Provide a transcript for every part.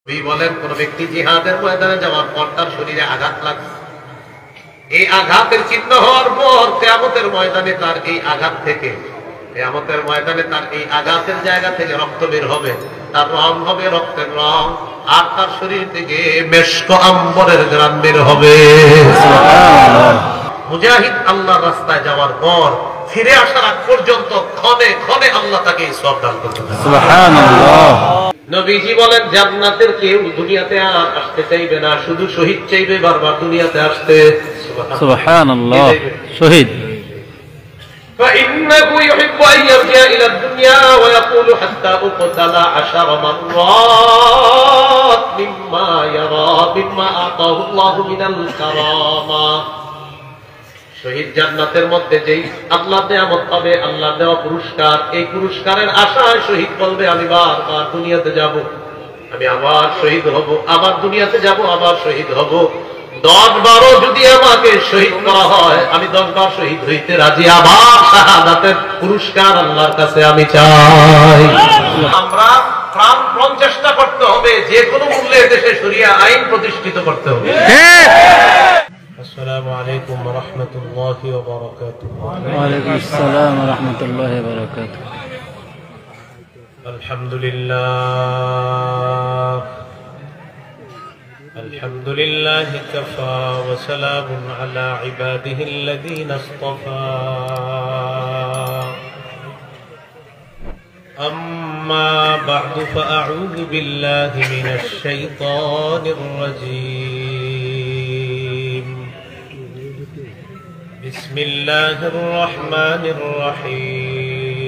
বলেন কোন ব্যক্তি জিহাদের ময়দানে যাওয়ার পর তার শরীরে আঘাত লাগছে, এই আঘাতের চিহ্ন হওয়ার পর কিয়ামতের ময়দানে তার এই আঘাত থেকে কিয়ামতের ময়দানে তার এই আঘাতের জায়গা থেকে রক্ত বের হবে, তার রং হবে রক্তের রং, আর তার শরীর থেকে মেশক আম্বরের ঘ্রাণ বের হবে। মুজাহিদ আল্লাহর রাস্তায় যাওয়ার পর ফিরে আসার আগ পর্যন্ত ক্ষণে ক্ষণে আল্লাহ তাকে এই সওয়াব দান করতে থাকেন। সুবহানাল্লাহ। নবীজি বলেন জান্নাতের কেউ দুনিয়াতে আর আসতে চাইবে না, শুধু শহীদ চাইবে বারবার দুনিয়াতে আসতে। সুবহানাল্লাহ। শহীদ فإنه يحب أن يرجع إلى الدنيا ويقول حتى أقتل 10 مرات مما يرى مما أعطاه الله من الكرامة। শহীদ জান্নাতের মধ্যে যেই আল্লাহ নিয়ামত পাবে, আল্লাহ দেওয়া পুরস্কার, এই পুরস্কারের আশায় শহীদ বলবে আমি বারবার দুনিয়াতে যাব, আমি আবার শহীদ হব, আবার দুনিয়াতে যাব, আবার শহীদ হব। 10 বারও যদি আমাকে শহীদ করা হয় আমি 10 বার শহীদ হইতে রাজি, আবার শাহাদাতের পুরস্কার আল্লাহর কাছে আমি চাই। আমরা প্রাণপণ চেষ্টা করতে হবে যে কোনো মূল্যে দেশে শরিয়া আইন প্রতিষ্ঠিত করতে হবে। السلام عليكم ورحمة الله وبركاته. وعليكم السلام ورحمة الله وبركاته. الحمد لله الحمد لله كفى وسلام على عباده الذين اصطفى. أما بعد فأعوذ بالله من الشيطان الرجيم. بسم الله الرحمن الرحيم.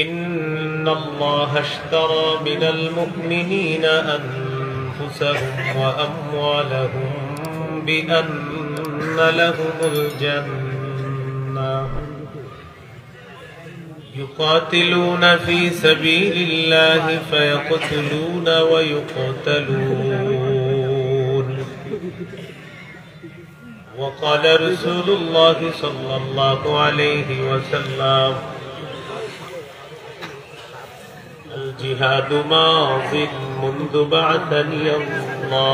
إن الله اشترى من المؤمنين أنفسهم وأموالهم بأن لهم الجنة يقاتلون في سبيل الله فيقتلون ويقتلون. وقال رسول الله صلى الله عليه وسلم الجهاد ماض منذ بعثني الله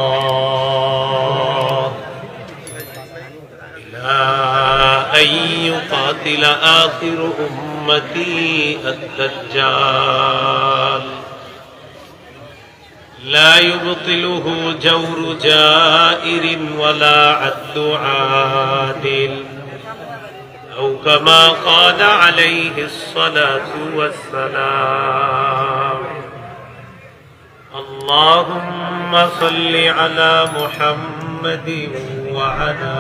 إلى أن يقاتل آخر أمتي الدجال لا يبطله جور جائر ولا عدل عادل أو كما قال عليه الصلاة والسلام. اللهم صل على محمد وعلى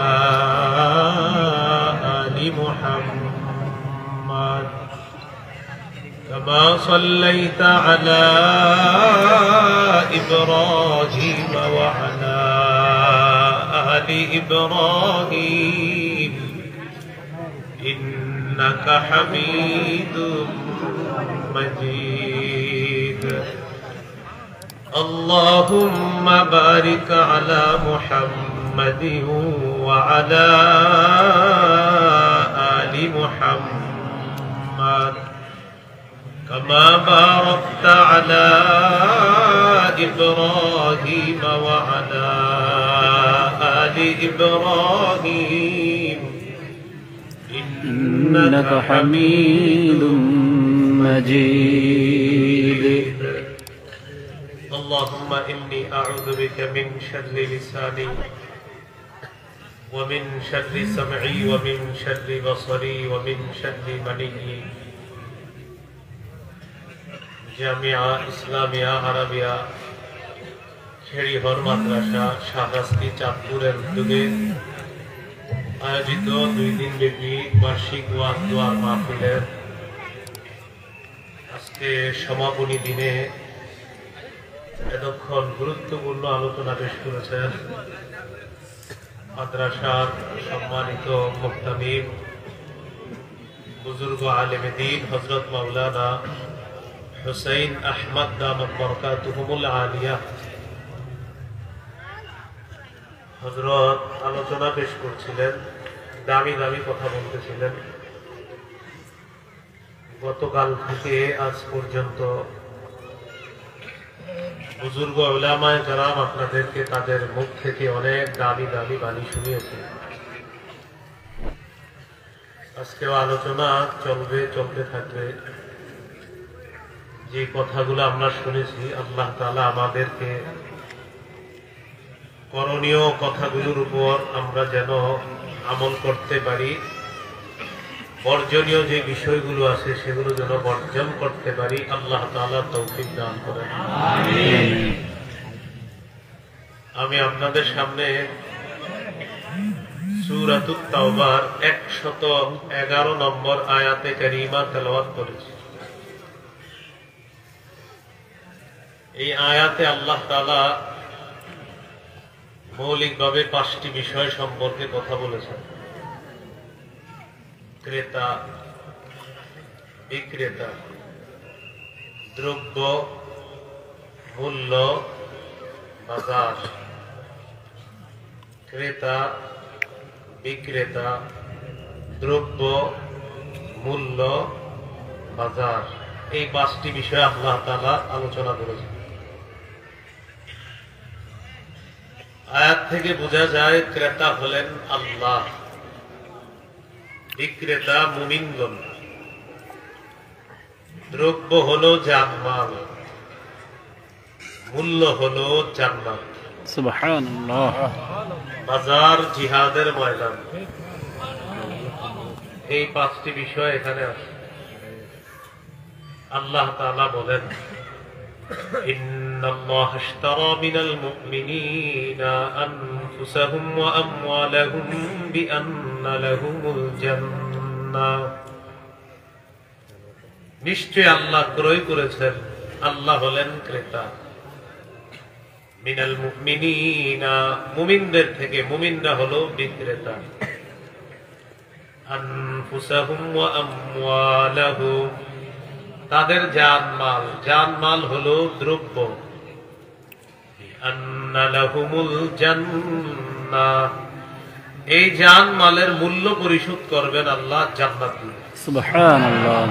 آل محمد كما صليت على إبراهيم وعلى آل إبراهيم إنك حميد مجيد. اللهم بارك على محمد وعلى آل محمد كما باركت على إبراهيم وعلى آل إبراهيم إنك حميد مجيد. اللهم إني أعوذ بك من شر لساني ومن شر سمعي ومن شر بصري ومن شر مني. জামিয়া ইসলামিয়া আরাবিয়া শেরিহর মাদ্রাসা শাহরাস্তি চাঁদপুরের উদ্যোগে আয়োজিত 2 দিন ব্যাপী বার্ষিক ওয়াজ দোয়ার মাহফিলের আজকে সমাপনী দিনে এতক্ষণ গুরুত্বপূর্ণ আলোচনা পেশ করেছেন মাদ্রাসার সম্মানিত মুহতামিম বুজুর্গ আলেমে দ্বীন হযরত মাওলানা হুসাইন আহমদ দামাত বরকাতুহুমুল আলিয়া। হযরত আলোচনা পেশ করছিলেন, দামি দামি কথা বলতেছিলেন। গতকাল থেকে আজ পর্যন্ত বুজুর্গ উলামায়ে কেরাম আপনাদেরকে তাদের মুখ থেকে অনেক দামি দামি বাণী শুনিয়েছে। আজকেও আলোচনা চলতে থাকবে। যে কথাগুলো আমরা শুনেছি, আল্লাহ তাআলা আমাদেরকে করণীয় কথাগুলোর উপর আমরা যেন আমল করতে পারি, বর্জনীয় যে বিষয়গুলো আছে সেগুলো যেন বর্জন করতে পারি। আল্লাহ তাআলা তৌফিক দান করেন। আমি আপনাদের সামনে সূরাতুত তাওবার 111 নম্বর আয়াতে কারীমা তেলাওয়াত করেছি। এই আয়াতে আল্লাহ তাআলা মৌলিকভাবে 5টি বিষয় সম্পর্কে কথা বলেছেন। ক্রেতা বিক্রেতা, দ্রব্য মূল্য বাজার। ক্রেতা বিক্রেতা, দ্রব্য মূল্য বাজার, এই 5টি বিষয়ে আল্লাহ তাআলা আলোচনা করেছেন। আয়াত থেকে বোঝা যায় ক্রেতা হলেন আল্লাহ, বিক্রেতা মুমিনগণ, দ্রব্য হলো জানমাল, মূল্য হলো জান্নাত, সুবহানাল্লাহ, বাজার জিহাদের ময়দান। এই 5টি বিষয় এখানে আছে। আল্লাহ তাআলা বলেন, ইন্নাল্লাহা আশতারা মিনাল মুমিনিনা আনফুসাহুম ওয়া আমওয়ালাহুম বিআন্না লাহুমুল জান্নাহ। নিশ্চয় আল্লাহ ক্রয় করেছেন, আল্লাহ হলেন ক্রেতা। মিনাল মুমিনিনা, মুমিনদের থেকে, মুমিনরা হলো বিক্রেতা। আনফুসাহুম ওয়া আমওয়ালাহুম, তাদের জানমাল, জানমাল হলো দ্রব্য। আন্না লাহুমুল জান্নাহ, এই জানমালের মূল্য পরিশোধ করবেন আল্লাহ জান্নাত দিয়ে। সুবহানাল্লাহ।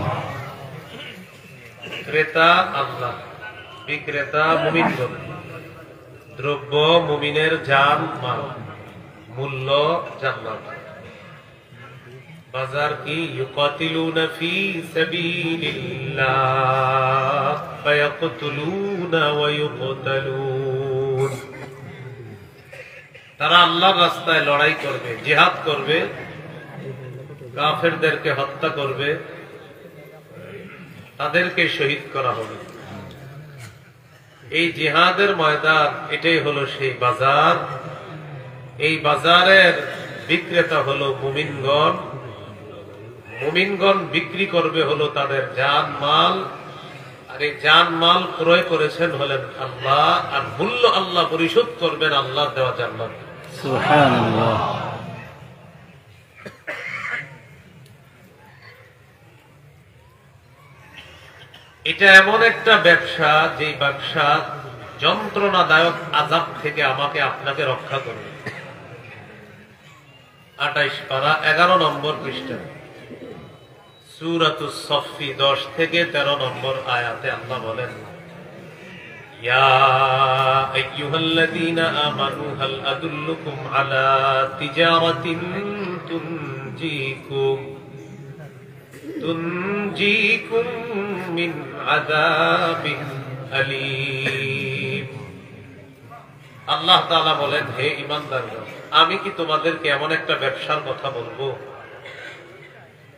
ক্রেতা আল্লাহ, বিক্রেতা মুমিনগণ, দ্রব্য মুমিনের জানমাল, মূল্য জান্নাত। বাজার কি? ইউকাতিলুনা ফি সাবিলিল্লাহ ফায়াকতুলুনা ওয়া ইউকতালুন, তারা আল্লাহর রাস্তায় লড়াই করবে, জিহাদ করবে, কাফেরদেরকে হত্যা করবে, তাদেরকে শহীদ করা হবে। এই জিহাদের ময়দান, এটাই হলো সেই বাজার। এই বাজারের বিক্রেতা হলো মুমিনগণ, মুমিনগণ বিক্রি করবে হলো তাদের জানমাল, আর এই জানমাল ক্রয় করেছেন হলেন আল্লাহ, আর মূল্য আল্লাহ পরিশোধ করবেন আল্লাহ দেওয়া জান্নাত। সুবহানাল্লাহ। এটা এমন একটা ব্যবসা, যে ব্যবসা যন্ত্রণাদায়ক আযাব থেকে আমাকে আপনাকে রক্ষা করবে। 28 পারা 11 নম্বর পৃষ্ঠা, সূরাতুস সফফি 10 থেকে 13 নম্বর আয়াতে আল্লাহ বলেন, ইয়া আইয়ুহাল্লাযীনা আমানু হাল আদুল্লুকুম আলা তিজারাতিন তুনজিকুম মিন আযাবিন আলীম। আল্লাহ তাআলা বলেন, হে ঈমানদারগণ, আমি কি তোমাদেরকে এমন একটা ব্যবসার কথা বলবো,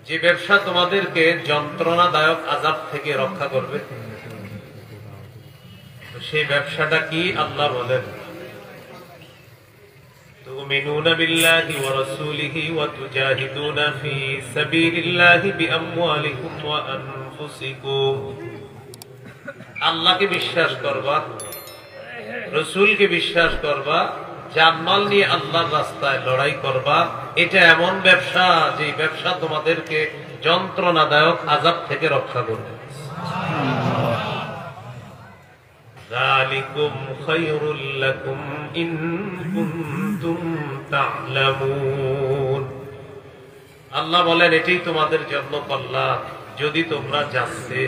যে ব্যবসা তোমাদেরকে যন্ত্রণাদায়ক আযাব থেকে রক্ষা করবে? সেই ব্যবসাটা কি? আল্লাহ বলেন, তুমিনুনা বিল্লাহি ওয়া রাসূলিহি ওয়া তুজাহিদুনা ফি সাবিলিল্লাহি বিআমওয়ালিকুম ওয়া আনফুসিকুম। আল্লাহকে বিশ্বাস করবা, রাসূলকে বিশ্বাস করবা, জানমাল নিয়ে আল্লাহর রাস্তায় লড়াই করবা। এটা এমন ব্যবসা, যে ব্যবসা তোমাদেরকে যন্ত্রণাদায়ক আযাব থেকে রক্ষা করবে। যালিকুম খায়রুল লাকুম ইন কুনতুম তা'লামুন। আল্লাহ বলেন, এটাই তোমাদের জন্য কল্যাণ, যদি তোমরা জানতে।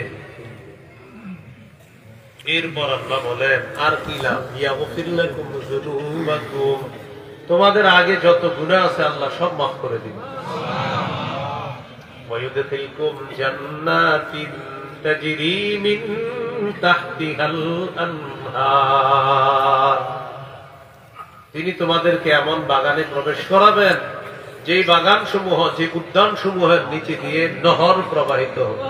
এরপর আল্লাহ বলেন আর কি লাভ, ইয়াগফির লাকুম যুনুবাকুম, তোমাদের আগে যত গুনাহ আছে আল্লাহ সব মাফ করে দিবেন। ওয়ায়ুদখিলকুম জান্নাতিন তাজরি মিন তাহতিহাল আনহার, তিনি তোমাদেরকে এমন বাগানে প্রবেশ করাবেন যে বাগান সমূহ, যে উদ্যান সমূহের নিচে দিয়ে নহর প্রবাহিত হবে।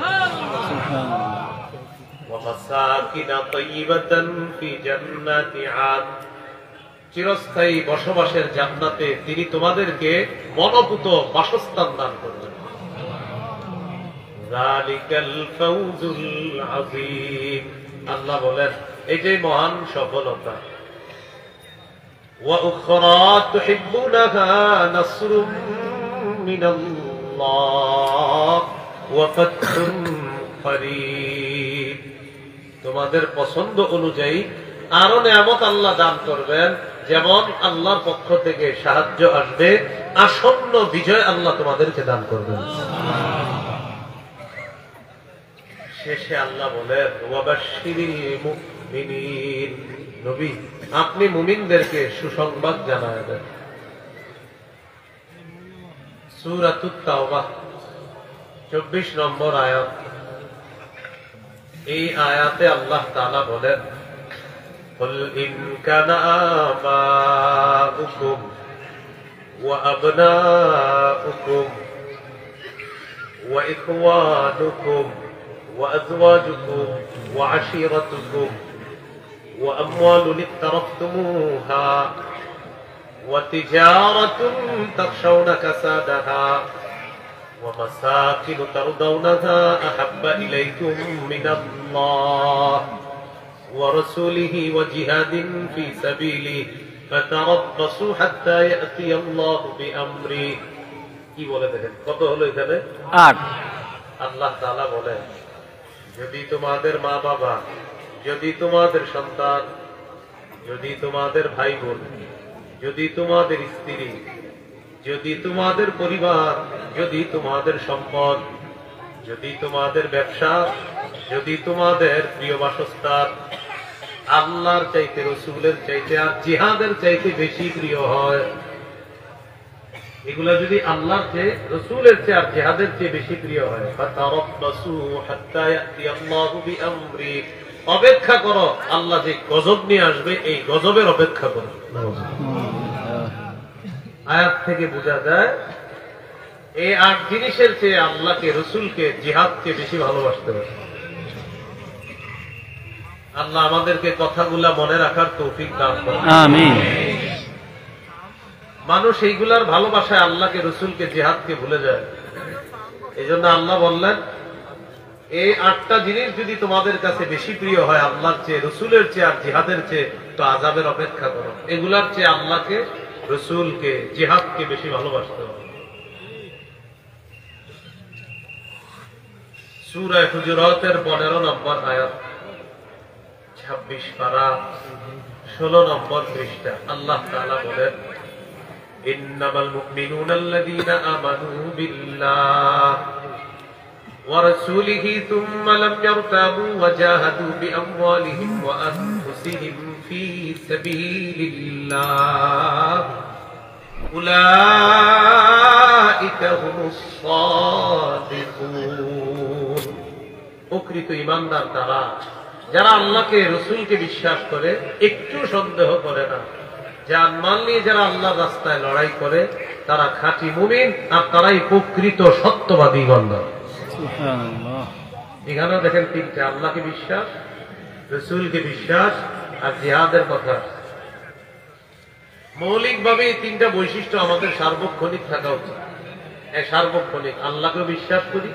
চিরস্থায়ী বসবাসের জান্নাতে তিনি তোমাদেরকে মনোপুত বাসস্থান দান করবেন। আল্লাহ বলেন এটাই মহান সফলতা। وأخرى تحبونها نصر من الله وفتح قريب, তোমাদের পছন্দ অনুযায়ী আরো নিয়ামত আল্লাহ দান করবেন, যেমন আল্লাহর পক্ষ থেকে সাহায্য আসবে, আসন্ন বিজয় আল্লাহ তোমাদেরকে দান করবেন। শেষে আল্লাহ বলেন ওয়াবাশশিরিল মুমিনিন, নবী আপনি মুমিনদেরকে সুসংবাদ জানায় দেন। সূরাতুত তাওবাহ 24 নম্বর আয়াত। এই আয়াতে আল্লাহ তাআলা বলেন কুল ইন কানা আবাউকুম ওয়া আবনাউকুম ওয়া ইখওয়ানুকুম ওয়া আযওয়াজুকুম ওয়া আশীরাতুকুম وأموال اقترفتموها وتجارة تخشون كسادها ومساكن ترضونها أحب إليكم من الله ورسوله وجهاد في سبيله فتربصوا حتى يأتي الله بأمره। কি বলে দেখেন কত হলো এখানে? 8। আল্লাহ তাআলা বলেন যদি তোমাদের মা বাবা, যদি তোমাদের সন্তান, যদি তোমাদের ভাই বোন, যদি তোমাদের স্ত্রী, যদি তোমাদের পরিবার, যদি তোমাদের সম্পদ, যদি তোমাদের ব্যবসা, যদি তোমাদের প্রিয় বাসস্থান আল্লাহর চাইতে, রসুলের চাইতে আর জিহাদের চাইতে বেশি প্রিয় হয়, এগুলা যদি আল্লাহর চেয়ে, রসুলের চেয়ে আর জিহাদের চেয়ে বেশি প্রিয় হয়, ফাতারাব্বাসু হাত্তা ইয়াতিয়াল্লাহু বিআমরি, অপেক্ষা করো আল্লাহ যে গজব নিয়ে আসবে এই গজবের অপেক্ষা করো। আয়াত থেকে বোঝা যায় এই 8 জিনিসের চেয়ে আল্লাহকে, রসুলকে, জিহাদকে বেশি ভালোবাসতে হবে। আল্লাহ আমাদেরকে কথাগুলা মনে রাখার তৌফিক দান করুন, আমিন। মানুষ এইগুলার ভালোবাসায় আল্লাহকে, রসুলকে, জিহাদকে ভুলে যায়। এই জন্য আল্লাহ বললেন এই 8টা জিনিস যদি তোমাদের কাছে বেশি প্রিয় হয় আল্লাহর চেয়ে, রসুলের চেয়ে আর জিহাদের চেয়ে, তো আযাবের অপেক্ষা করো। এগুলার চেয়ে আল্লাহকে, রসুলকে, জিহাদকে বেশি ভালোবাসতে হবে। সূরা হুজুরাতের 15 নম্বর আয়াত, 26 পারা 16 নম্বর পৃষ্ঠা। আল্লাহ তাআলা বলেন ইন্নামাল মুমিনুনা আল্লাযীনা আমানু বিল্লাহ ورسوله ثم لم يرتابوا وجاهدوا بأموالهم وأنفسهم في سبيل الله أولئك هم الصادقون। প্রকৃত ঈমানদার তারা যারা আল্লাহকে, রসুলকে বিশ্বাস করে, একটু সন্দেহ করে না, জানমাল নিয়ে যারা আল্লাহর রাস্তায় লড়াই করে, তারা খাঁটি মুমিন আর তারাই প্রকৃত সত্যবাদী ঈমানদার। এখানে দেখেন 3টে, আল্লাহকে বিশ্বাস, রসুলকে বিশ্বাস আর জিহাদের কথা। মৌলিকভাবে এই 3টা বৈশিষ্ট্য আমাদের সার্বক্ষণিক থাকা উচিত। সার্বক্ষণিক আল্লাহকেও বিশ্বাস করি,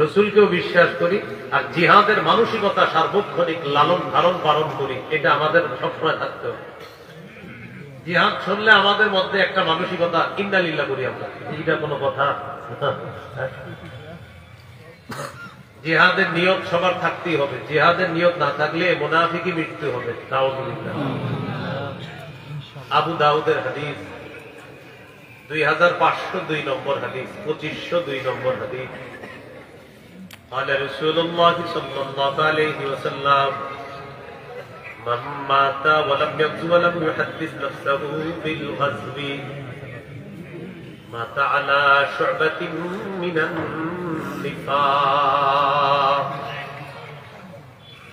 রসুলকেও বিশ্বাস করি, আর জিহাদের মানসিকতা সার্বক্ষণিক লালন ধারণ পালন করি। এটা আমাদের সবসময় থাকতে হবে। জিহাদ শুনলে আমাদের মধ্যে একটা মানসিকতা ইন্না লিল্লাহ করি আমরা, এইটা কোনো কথা? জিহাদের নিয়ত সবার থাকতেই হবে। জিহাদের নিয়ত না থাকলে মুনাফিকি মৃত্যু হবে। নাউযুবিল্লাহ। আবু দাউদের হাদিস 2502 নম্বর হাদিস, 2502 নম্বর হাদিস। قال رسول الله صلى الله عليه وسلم من مات ولم يغزو ولم يحدث نفسه بالغزو مات على شعبة من النفاق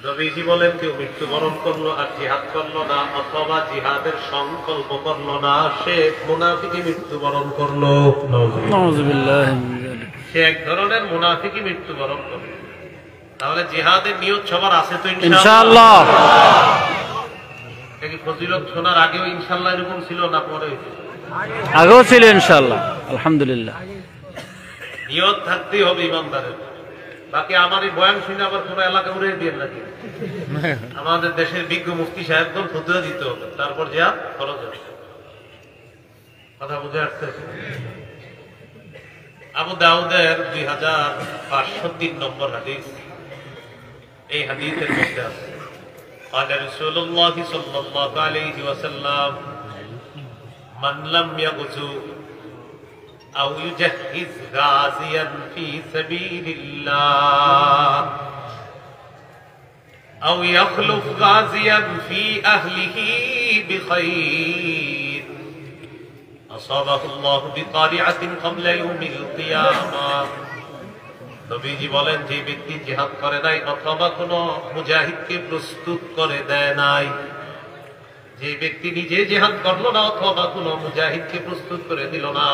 নবীজি বলেন কেউ মৃত্যুবরণ করলো আর জিহাদ করলো না অথবা জিহাদের সংকল্প করলো না সে মুনাফিকি মৃত্যুবরণ করলো। নাউযুবিল্লাহি মিন যালিক। সে এক ধরনের মুনাফিকি মৃত্যুবরণ করলো। তাহলে জিহাদের নিয়ত সবার আছে তো ইনশাআল্লাহ। কি ফজিলত শোনার আগেও ইনশাআল্লাহ এরকম ছিল না পরে? আগেও ছিল ইনশাআল্লাহ। আলহামদুলিল্লাহ। নিয়ত থাকতেই হবে ইমানদারের। বাকি আমার এই বয়ান শুনে আবার পুরো এলাকা উড়ে দিয়ে নাকি আমাদের দেশের বিজ্ঞ মুফতি সাহেবগণ ফতোয়া দিতে হবে, তারপর যা খরচ হবে। কথা বুঝে আসছে? আবু দাউদের 2503 নম্বর হাদিস, এই হাদিসের মধ্যে আছে قال رسول الله صلى الله عليه وسلم من لم يغزو أو يجهز غازيا في سبيل الله أو يخلف غازيا في أهله بخير أصابه الله بقارعة قبل يوم القيامة। নবীজি বলেন যে ব্যক্তি জিহাদ করে নাই অথবা কোন মুজাহিদকে প্রস্তুত করে দেয় নাই, যে ব্যক্তি নিজে জিহাদ করলো না অথবা কোন মুজাহিদকে প্রস্তুত করে দিল না,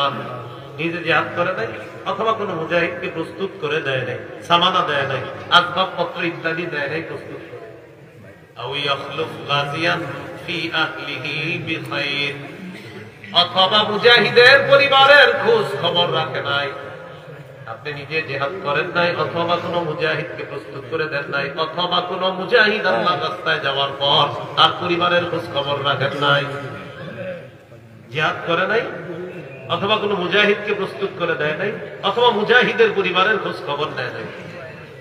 নিজে জিহাদ করে নাই অথবা কোন মুজাহিদকে প্রস্তুত করে দেয় নাই, সামানা দেয় নাই, আসবাবপত্র ইত্যাদি দেয় নাই প্রস্তুত করে, আও ইয়াখলুফ গাজিয়ান ফি আহলিহি বিখাইর, অথবা মুজাহিদের পরিবারের খোঁজ খবর রাখে নাই। আপনি নিজে জিহাদ করেন নাই অথবা কোন মুজাহিদকে প্রস্তুত করে দেন নাই অথবা কোন মুজাহিদ আল্লাহর রাস্তায় যাওয়ার পর তার পরিবারের খোঁজ খবর রাখেন নাই, জিহাদ করে নাই অথবা কোন মুজাহিদকে প্রস্তুত করে দেয় নাই অথবা মুজাহিদের পরিবারের খোঁজ খবর নেয় নাই,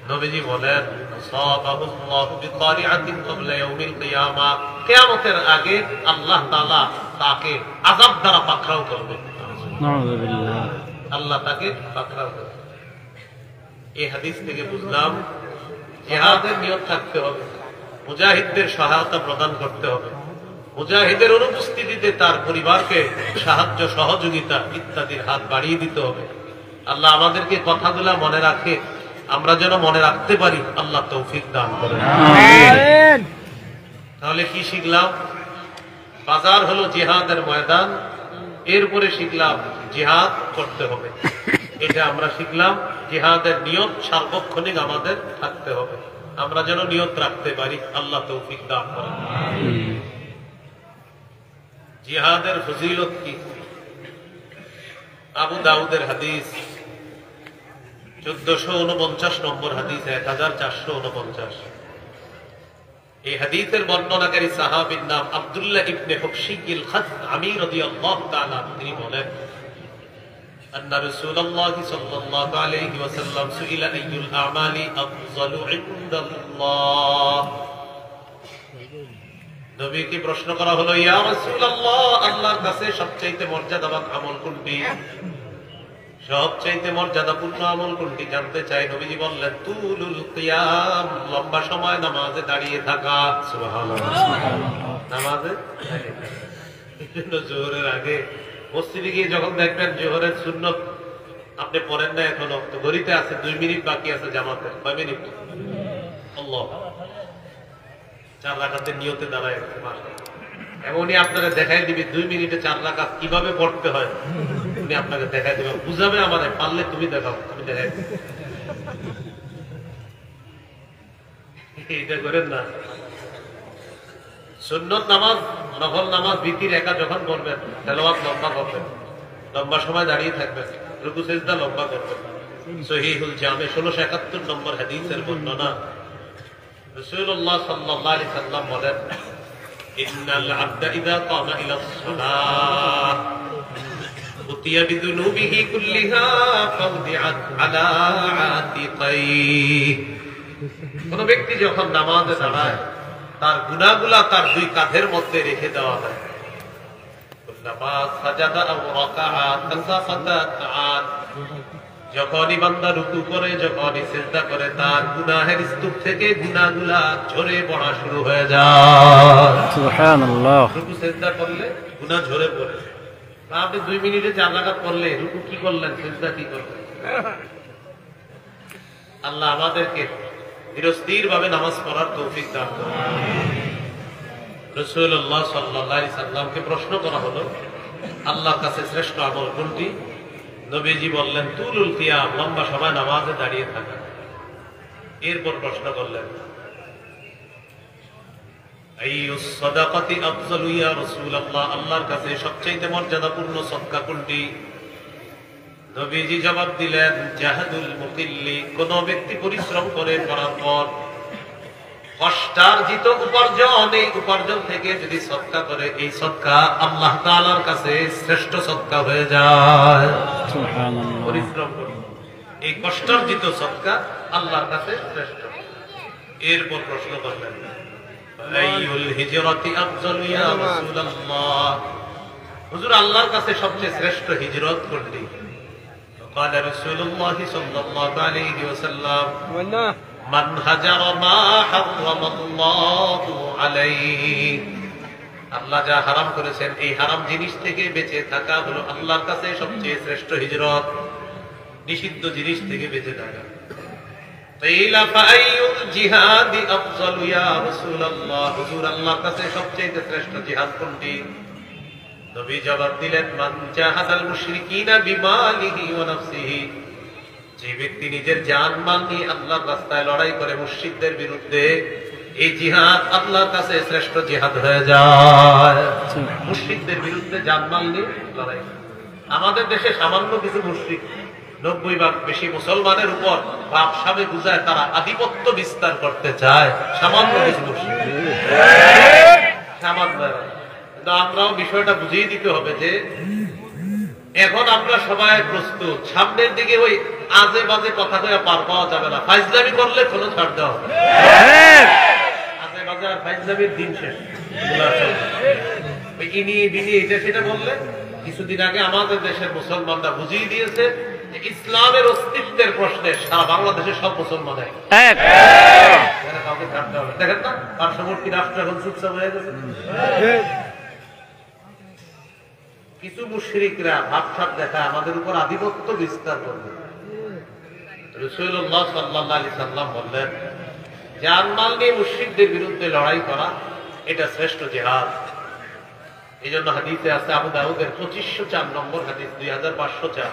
নবীজি বলেন সাবাহুল্লাহু বিকারিআতিন ক্বাবলা ইয়াউমিল কিয়ামা, কিয়ামতের আগে আল্লাহ তাআলা তাকে আযাব দ্বারা পাকড়াও করবে। নাউযুবিল্লাহ। আল্লাহ তাকে পাকড়াও করবে। এই হাদিস থেকে বুঝলাম জিহাদের নিয়ত থাকতে হবে, মুজাহিদদের সহায়তা প্রদান করতে হবে, মুজাহিদের অনুপস্থিতিতে তার পরিবারকে সাহায্য সহযোগিতা ইত্যাদির হাত বাড়িয়ে দিতে হবে। আল্লাহ আমাদেরকে কথাগুলা মনে রাখে, আমরা যেন মনে রাখতে পারি, আল্লাহ তৌফিক দান করেন। তাহলে কি শিখলাম? বাজার হলো জিহাদের ময়দান, এরপরে শিখলাম জিহাদ করতে হবে। এটা আমরা শিখলাম জিহাদের নিয়ত সার্বক্ষণিক আমাদের থাকতে হবে, আমরা যেন নিয়ত রাখতে পারি, আল্লাহ তৌফিক দান করেন। জিহাদের ফজিলত কি? আবু দাউদের হাদিস 1449 নম্বর হাদিস, 1449। এই হাদিসের বর্ণনাকারী সাহাবীর নাম আব্দুল্লাহ ইবনে হুবশিয়িল খাযআমী রাদিয়াল্লাহু তাআলা। তিনি বলেন أن رسول الله صلى الله عليه وسلم سئل أي الأعمال أفضل عند الله। নবীকে প্রশ্ন করা হলো, ইয়া রাসূলুল্লাহ, আল্লাহর কাছে সবচেয়ে মর্যাদাবান আমল কোনটি, সবচেয়ে মর্যাদাপূর্ণ আমল কোনটি জানতে চাই। নবীজি বললেন তুলুল কিয়াম, লম্বা সময় নামাজে দাঁড়িয়ে থাকা। সুবহানাল্লাহ। নামাজে জোহরের আগে মসজিদে গিয়ে যখন দেখবেন জোহরের সুন্নত আপনি পড়েন না, এখনো তো ঘড়িতে আছে 2 মিনিট বাকি আছে জামাতে, 5 মিনিট, আল্লাহ 4 রাকাতের নিয়তে দাঁড়ায় এমনই আপনারা দেখাই দিবি 2 মিনিটে 4 রাকাত কিভাবে পড়তে হয়, উনি আপনাকে দেখাই দেবে, বুঝাবে আমারে, পারলে তুমি দেখাও, তুমি দেখাই এটা করেন না। সুন্নত নামাজ, নফল নামাজ, বিতির একা যখন পড়বেন তেলাওয়াত লম্বা করবেন, লম্বা সময় দাঁড়িয়ে থাকবেন, রুকু সিজদা লম্বা করবেন। সহিহুল জামে 1671 নম্বর হাদিসের বর্ণনা, রাসূলুল্লাহ সাল্লাল্লাহু আলাইহি সাল্লাম বলেন ইন্নাল আবদা ইযা কামা ইলাস সালাহ উতিয়া বিযুনুবিহি কুল্লিহা ফাউদিআত আলা আতিকাইহি। কোন ব্যক্তি যখন নামাজে দাঁড়ায় তার গুনাহগুলা তার 2 কাঁধের মধ্যে রেখে দেওয়া হয়। কুল্লামা সাজাদা আও রাকাআ তাসাফাতাত আন, যখনই বান্দা রুকু করে, যখনই সিজদা করে, তার গুনাহের স্তূপ থেকে গুনাহগুলা ঝরে পড়া শুরু হয়ে যায়। সুবহানাল্লাহ। রুকু সিজদা করলে গুনাহ ঝরে পড়ে। আপনি 2 মিনিটে 4 রাকাত পড়লে রুকু কি করলেন, সিজদা কি করলেন? আল্লাহ আমাদেরকে ধীরস্থির ভাবে নামাজ পড়ার তৌফিক দান করুন। রাসূলুল্লাহ সাল্লাল্লাহু আলাইহি সাল্লামকে প্রশ্ন করা হলো, আল্লাহর কাছে শ্রেষ্ঠ আমল কোনটি? নবীজি বললেন, তুলুল কিয়াম, লম্বা সময় নামাজে দাঁড়িয়ে থাকা। এরপর প্রশ্ন করলেন, আইয়ুস সাদাকাতি আফযালু ইয়া রাসূলুল্লাহ, আল্লাহর কাছে সবচেয়ে মর্যাদাপূর্ণ সদকা কোনটি? নবীজি জবাব দিলেন, জাহাদুল মুকিল্লি, কোন ব্যক্তি পরিশ্রম করে করার পর কষ্টার্জিত উপার্জন, এই উপার্জন থেকে যদি সদকা করে, এই সদকা আল্লাহ তাআলার কাছে শ্রেষ্ঠ সদকা হয়ে যায়। সুবহানাল্লাহ। পরিশ্রম করে এই কষ্টার্জিত সদকা আল্লাহর কাছে শ্রেষ্ঠ। এরপর প্রশ্ন করলেন, আইয়ুল হিজরাতি আফযালু ইয়া রাসূলুল্লাহ, হুজুর আল্লাহর কাছে সবচেয়ে শ্রেষ্ঠ হিজরত কোনটি? قال رسول الله صلى الله عليه وسلم من هجر ما حرم الله عليه, আল্লাহ যা হারাম করেছেন এই হারাম জিনিস থেকে বেঁচে থাকা হলো আল্লাহর কাছে সবচেয়ে শ্রেষ্ঠ হিজরত। নিষিদ্ধ জিনিস থেকে বেঁচে থাকা। قيل فأي الجهاد أفضل يا رسول الله, হুজুর আল্লাহর কাছে সবচেয়ে শ্রেষ্ঠ জিহাদ কোনটি? নবী জবাব দিলেন, মান জাহাদাল মুশরিকিনা বিমালিহি ওয়া নাফসিহি, যে ব্যক্তি নিজের জান মাল নিয়ে আল্লাহর রাস্তায় লড়াই করে মুশরিকদের বিরুদ্ধে, এই জিহাদ আল্লাহর কাছে শ্রেষ্ঠ জিহাদ হয়ে যায়। মুশরিকদের বিরুদ্ধে জান মাল নিয়ে লড়াই। আমাদের দেশে সামান্য কিছু মুশরিক 90% বেশি মুসলমানের উপর ভাবসাবে বুঝায় তারা আধিপত্য বিস্তার করতে চায়। সামান্য কিছু মুশরিক, সামান্য। আমরাও বিষয়টা বুঝিয়ে দিতে হবে যে এখন আমরা সবাই প্রস্তুত, সামনের দিকে ওই আজে বাজে কথা কয়ে পার পাওয়া যাবে না। ফাইজলামি করলে কোনো ছাড় দেওয়া হবে। আজে বাজে আর ফাইজলামির দিন শেষ। ইনি বিনি এটা সেটা বললে, কিছুদিন আগে আমাদের দেশের মুসলমানরা বুঝিয়ে দিয়েছে যে ইসলামের অস্তিত্বের প্রশ্নে সারা বাংলাদেশের সব মুসলমান এক। কাউকে ছাড় দেওয়া হবে। দেখেন না, পার্শ্ববর্তী রাষ্ট্র এখন চুপচাপ হয়ে গেছে। কিছু মুশরিকরা ভাবসাব দেখায় আমাদের উপর আধিপত্য বিস্তার করবে। রাসূলুল্লাহ সাল্লাল্লাহু আলাইহি সাল্লাম বললেন, জানমাল নিয়ে মুশরিকদের বিরুদ্ধে লড়াই করা এটা শ্রেষ্ঠ জিহাদ। এই জন্য হাদিসে আছে, আবু দাউদের 2504 নম্বর হাদিস, 2504,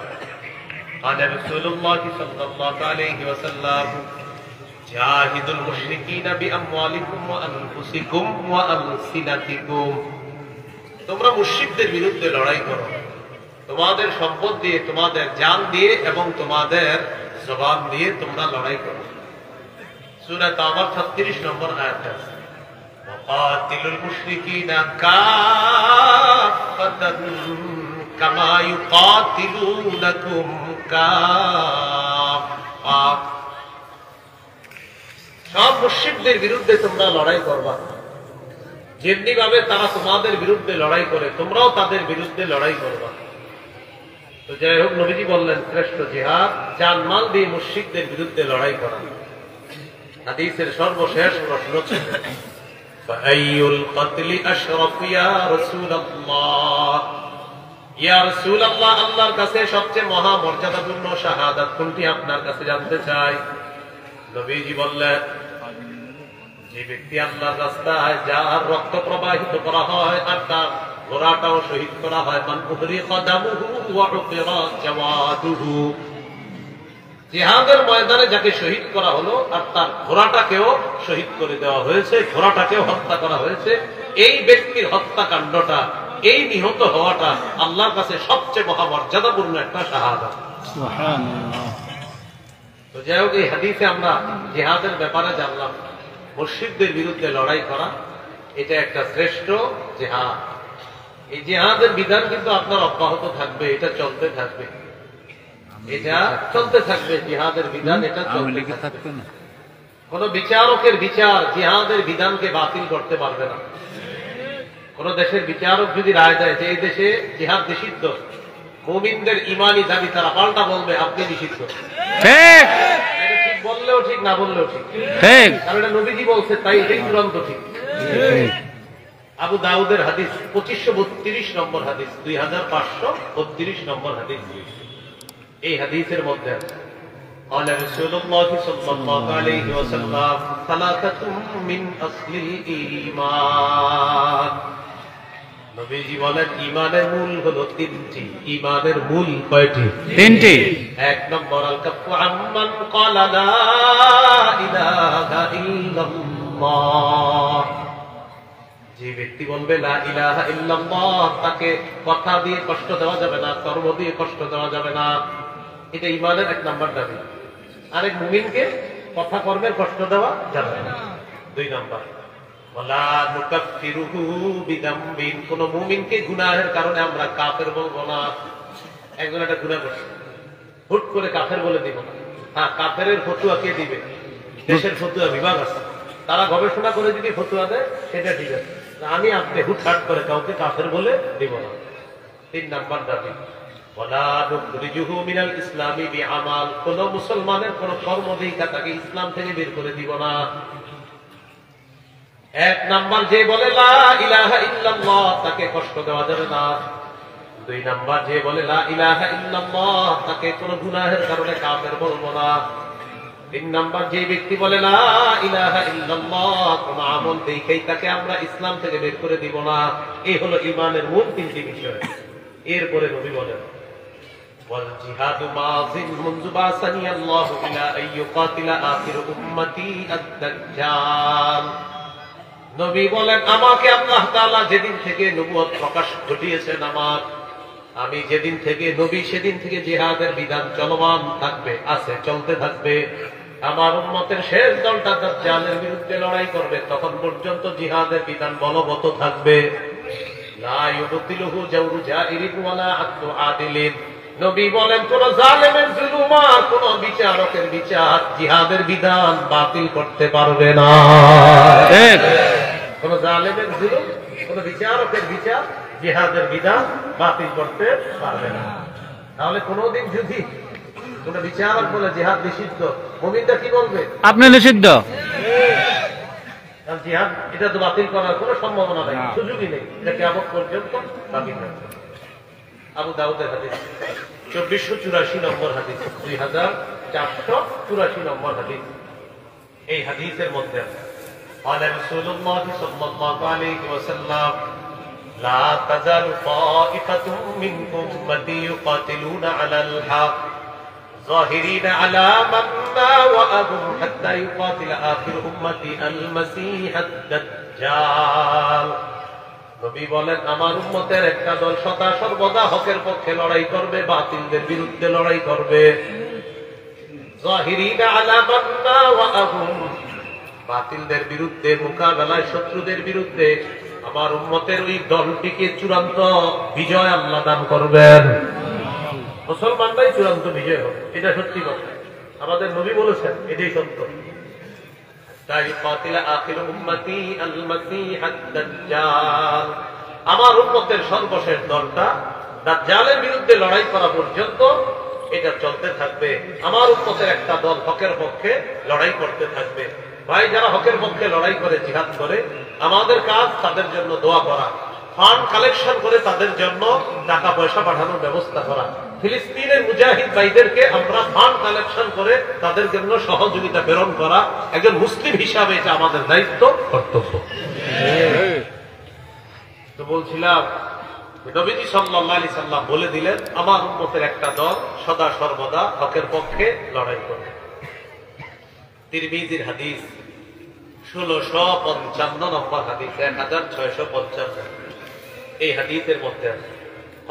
قال رسول الله صلى الله عليه وسلم جاهدوا المشركين بأموالكم وأنفسكم وألسنتكم, তোমরা মুশরিকদের বিরুদ্ধে লড়াই করো তোমাদের সম্পদ দিয়ে, তোমাদের জান দিয়ে এবং তোমাদের জবান দিয়ে তোমরা লড়াই করো। সূরা তাওবার 36 নম্বর আয়াত আছে, ওয়াকাতিলুল মুশরিকিনা কাফাতান কামা ইউকাতিলুনাকুম কাফা, সব মুশরিকদের বিরুদ্ধে তোমরা লড়াই করবা যেমনি ভাবে তারা তোমাদের বিরুদ্ধে লড়াই করে, তোমরাও তাদের বিরুদ্ধে লড়াই করবা। তো যাই হোক, নবীজি বললেন শ্রেষ্ঠ জিহাদ জানমাল দিয়ে মুশরিকদের বিরুদ্ধে লড়াই করা। হাদিসের সর্বশেষ প্রশ্ন ছিল, ফাআইয়ুল কতলি আশরাফু ইয়া রাসূলুল্লাহ, ইয়া রাসূলুল্লাহ, আল্লাহর কাছে সবচেয়ে মহা মর্যাদাপূর্ণ শাহাদাত কোনটি আপনার কাছে জানতে চাই। নবীজি বললেন, যে ব্যক্তি আল্লাহর রাস্তায় যার রক্ত প্রবাহিত করা হয় আর তার ঘোড়াটাও শহীদ করা হয়, মান উহরিকা দামুহু ওয়া উকিরা জাওয়াদুহু, জিহাদের ময়দানে যাকে শহীদ করা হলো আর তার ঘোড়াটাকেও শহীদ করে দেওয়া হয়েছে, ঘোড়াটাকেও হত্যা করা হয়েছে, এই ব্যক্তির হত্যাকাণ্ডটা, এই নিহত হওয়াটা আল্লাহর কাছে সবচেয়ে মহামর্যাদাপূর্ণ একটা শাহাদাত। সুবহানাল্লাহ। তো যাই হোক, এই হাদিসে আমরা জিহাদের ব্যাপারে জানলাম, মুশরিকদের বিরুদ্ধে লড়াই করা এটা একটা শ্রেষ্ঠ জিহাদ। এই জিহাদের বিধান কিন্তু আপনার অব্যাহত থাকবে, এটা চলতে থাকবে, এটা চলতে থাকবে। জিহাদের বিধান এটা চলতে থাকবে। কোন বিচারকের বিচার জিহাদের বিধানকে বাতিল করতে পারবে না। কোন দেশের বিচারক যদি রায় দেয় যে এই দেশে জিহাদ নিষিদ্ধ, মুমিনদের ইমানি দাবি তারা পাল্টা বলবে আপনি নিষিদ্ধ। ঠিক এটা ঠিক বললেও ঠিক, না বললেও ঠিক, ঠিক কারণ এটা নবীজি বলছে, তাই এটাই চূড়ান্ত ঠিক। ঠিক আবু দাউদের হাদিস 2532 নম্বর হাদিস, 2532 নম্বর হাদিস। এই হাদিসের মধ্যে আছে قال رسول الله صلى الله عليه وسلم ثلاثة من أصل الإيمان। নবীজি বলেন ঈমানের মূল হলো তিনটি। ঈমানের মূল কয়টি? তিনটি। এক নম্বর আল কাফু আম্মান ক্বালা লা ইলাহা ইল্লাল্লাহ। যে ব্যক্তি বলবে লা ইলাহা ইল্লাল্লাহ, তাকে কথা দিয়ে কষ্ট দেওয়া যাবে না, কর্ম দিয়ে কষ্ট দেওয়া যাবে না। এটা ঈমানের এক নম্বর দাবি। আরেক মুমিনকে কথা কর্মের কষ্ট দেওয়া যাবে না। দুই নম্বর ওয়ালা নুকাফিরুহু বিদামবিন, কোন মুমিনকে গুনাহের কারণে আমরা কাফের বলবো না। একজন একটা গুনাহ করছে, হুট করে কাফের বলে দিব না। হ্যাঁ, কাফেরের ফতুয়া কে দিবে? দেশের ফতুয়া বিভাগ আছে, তারা গবেষণা করে যদি ফতুয়া দেয় সেটা ঠিক আছে। আমি আপনি হুটহাট করে কাউকে কাফের বলে দিব না। তিন নাম্বার দাবি ওয়ালা নুখরিজুহু মিনাল ইসলামি বিআমাল, কোন মুসলমানের কোন কর্ম দিয়ে তাকে ইসলাম থেকে বের করে দিব না। এক নাম্বার যে বলে লা ইলাহা ইল্লাল্লাহ, তাকে কষ্ট দেওয়া যাবে না। দুই নাম্বার যে বলে লা ইলাহা ইল্লাল্লাহ, তাকে কোন গুনাহের কারণে কাফের বলবো না। তিন নাম্বার যে ব্যক্তি বলে লা ইলাহা ইল্লাল্লাহ, কোন আমল দেখেই তাকে আমরা ইসলাম থেকে বের করে দিব না। এই হলো ঈমানের মূল তিনটি বিষয়। এরপরে নবী বলেন ওয়াল জিহাদু মাযিন মুনযু বাসানি আল্লাহু ইলা আইয়ুকাতিলা আখির উম্মতি আদ-দাজ্জাল। নবী বলেন আমাকে আল্লাহ তাআলা যেদিন থেকে নবুয়ত প্রকাশ ঘটিয়েছেন, আমি যেদিন থেকে নবী সেদিন থেকে জিহাদের বিধান চলমান থাকবে, আছে, চলতে থাকবে। আমার উম্মতের শেষ দলটা দাজ্জালের বিরুদ্ধে লড়াই করবে, তখন পর্যন্ত জিহাদের বিধান বলবৎ থাকবে। লা ইউবতিলুহু জাওরু জাইরিন ওয়ালা আদলু আদিলিন। নবী বলেন কোন জালেমের জুলুম আর কোন বিচারকের বিচার জিহাদের বিধান বাতিল করতে পারবে না। ঠিক কোন জালেমের জুলুম, কোন বিচারকের বিচার জিহাদের বিধান বাতিল করতে পারবে না। তাহলে কোনদিন যদি কোন বিচারক বলে জিহাদ নিষিদ্ধ, মুমিনটা কি বলবে? আপনি নিষিদ্ধ। জিহাদ এটা তো বাতিল করার কোন সম্ভাবনা নেই, সুযোগই নেই। এটা কিয়ামত পর্যন্ত বাতিল থাকবে। আবু দাউদের হাদিস 2484 নম্বর হাদিস, 2484 নম্বর হাদিস। এই হাদিসের মধ্যে قال رسول الله صلى الله عليه وسلم لا تزال طائفة من أمتي يقاتلون على الحق ظاهرين على من باوأهم حتى يقاتل آخر أمتي المسيح الدجال। নবী বলেন আমার উম্মতের একটা দল সদা সর্বদা হকের পক্ষে লড়াই করবে, বাতিলদের বিরুদ্ধে লড়াই করবে। যাহিরিনা আলা মান বাওয়াহুম, বাতিলদের বিরুদ্ধে মোকাবেলায়, শত্রুদের বিরুদ্ধে আমার উম্মতের ওই দলটিকে চূড়ান্ত বিজয় আল্লাহ দান করবেন। মুসলমানরাই চূড়ান্ত বিজয় হবে, এটা সত্যি কথা। আমাদের নবী বলেছেন, এটাই সত্য। আমার উম্মতের সর্বশেষ দলটা দাজ্জালের বিরুদ্ধে লড়াই করা পর্যন্ত এটা চলতে থাকবে। আমার উম্মতের একটা দল হকের পক্ষে লড়াই করতে থাকবে। ভাই, যারা হকের পক্ষে লড়াই করে, জিহাদ করে, আমাদের কাজ তাদের জন্য দোয়া করা, ফান্ড কালেকশন করে তাদের জন্য টাকা পয়সা পাঠানোর ব্যবস্থা করা। ফিলিস্তিনের মুজাহিদ ভাইদেরকে আমরা ফান্ড কালেকশন করে তাদের জন্য সহযোগিতা প্রেরণ করা, একজন মুসলিম হিসাবে এটা আমাদের দায়িত্ব, কর্তব্য। তো বলছিলাম, নবীজি সাল্লাল্লাহু আলাইহি সাল্লাম বলে দিলেন আমার উম্মতের একটা দল সদা সর্বদা হকের পক্ষে লড়াই করবে। তিরমিজির হাদিস 1655 নম্বর হাদিস, 1655। এই হাদিসের মধ্যে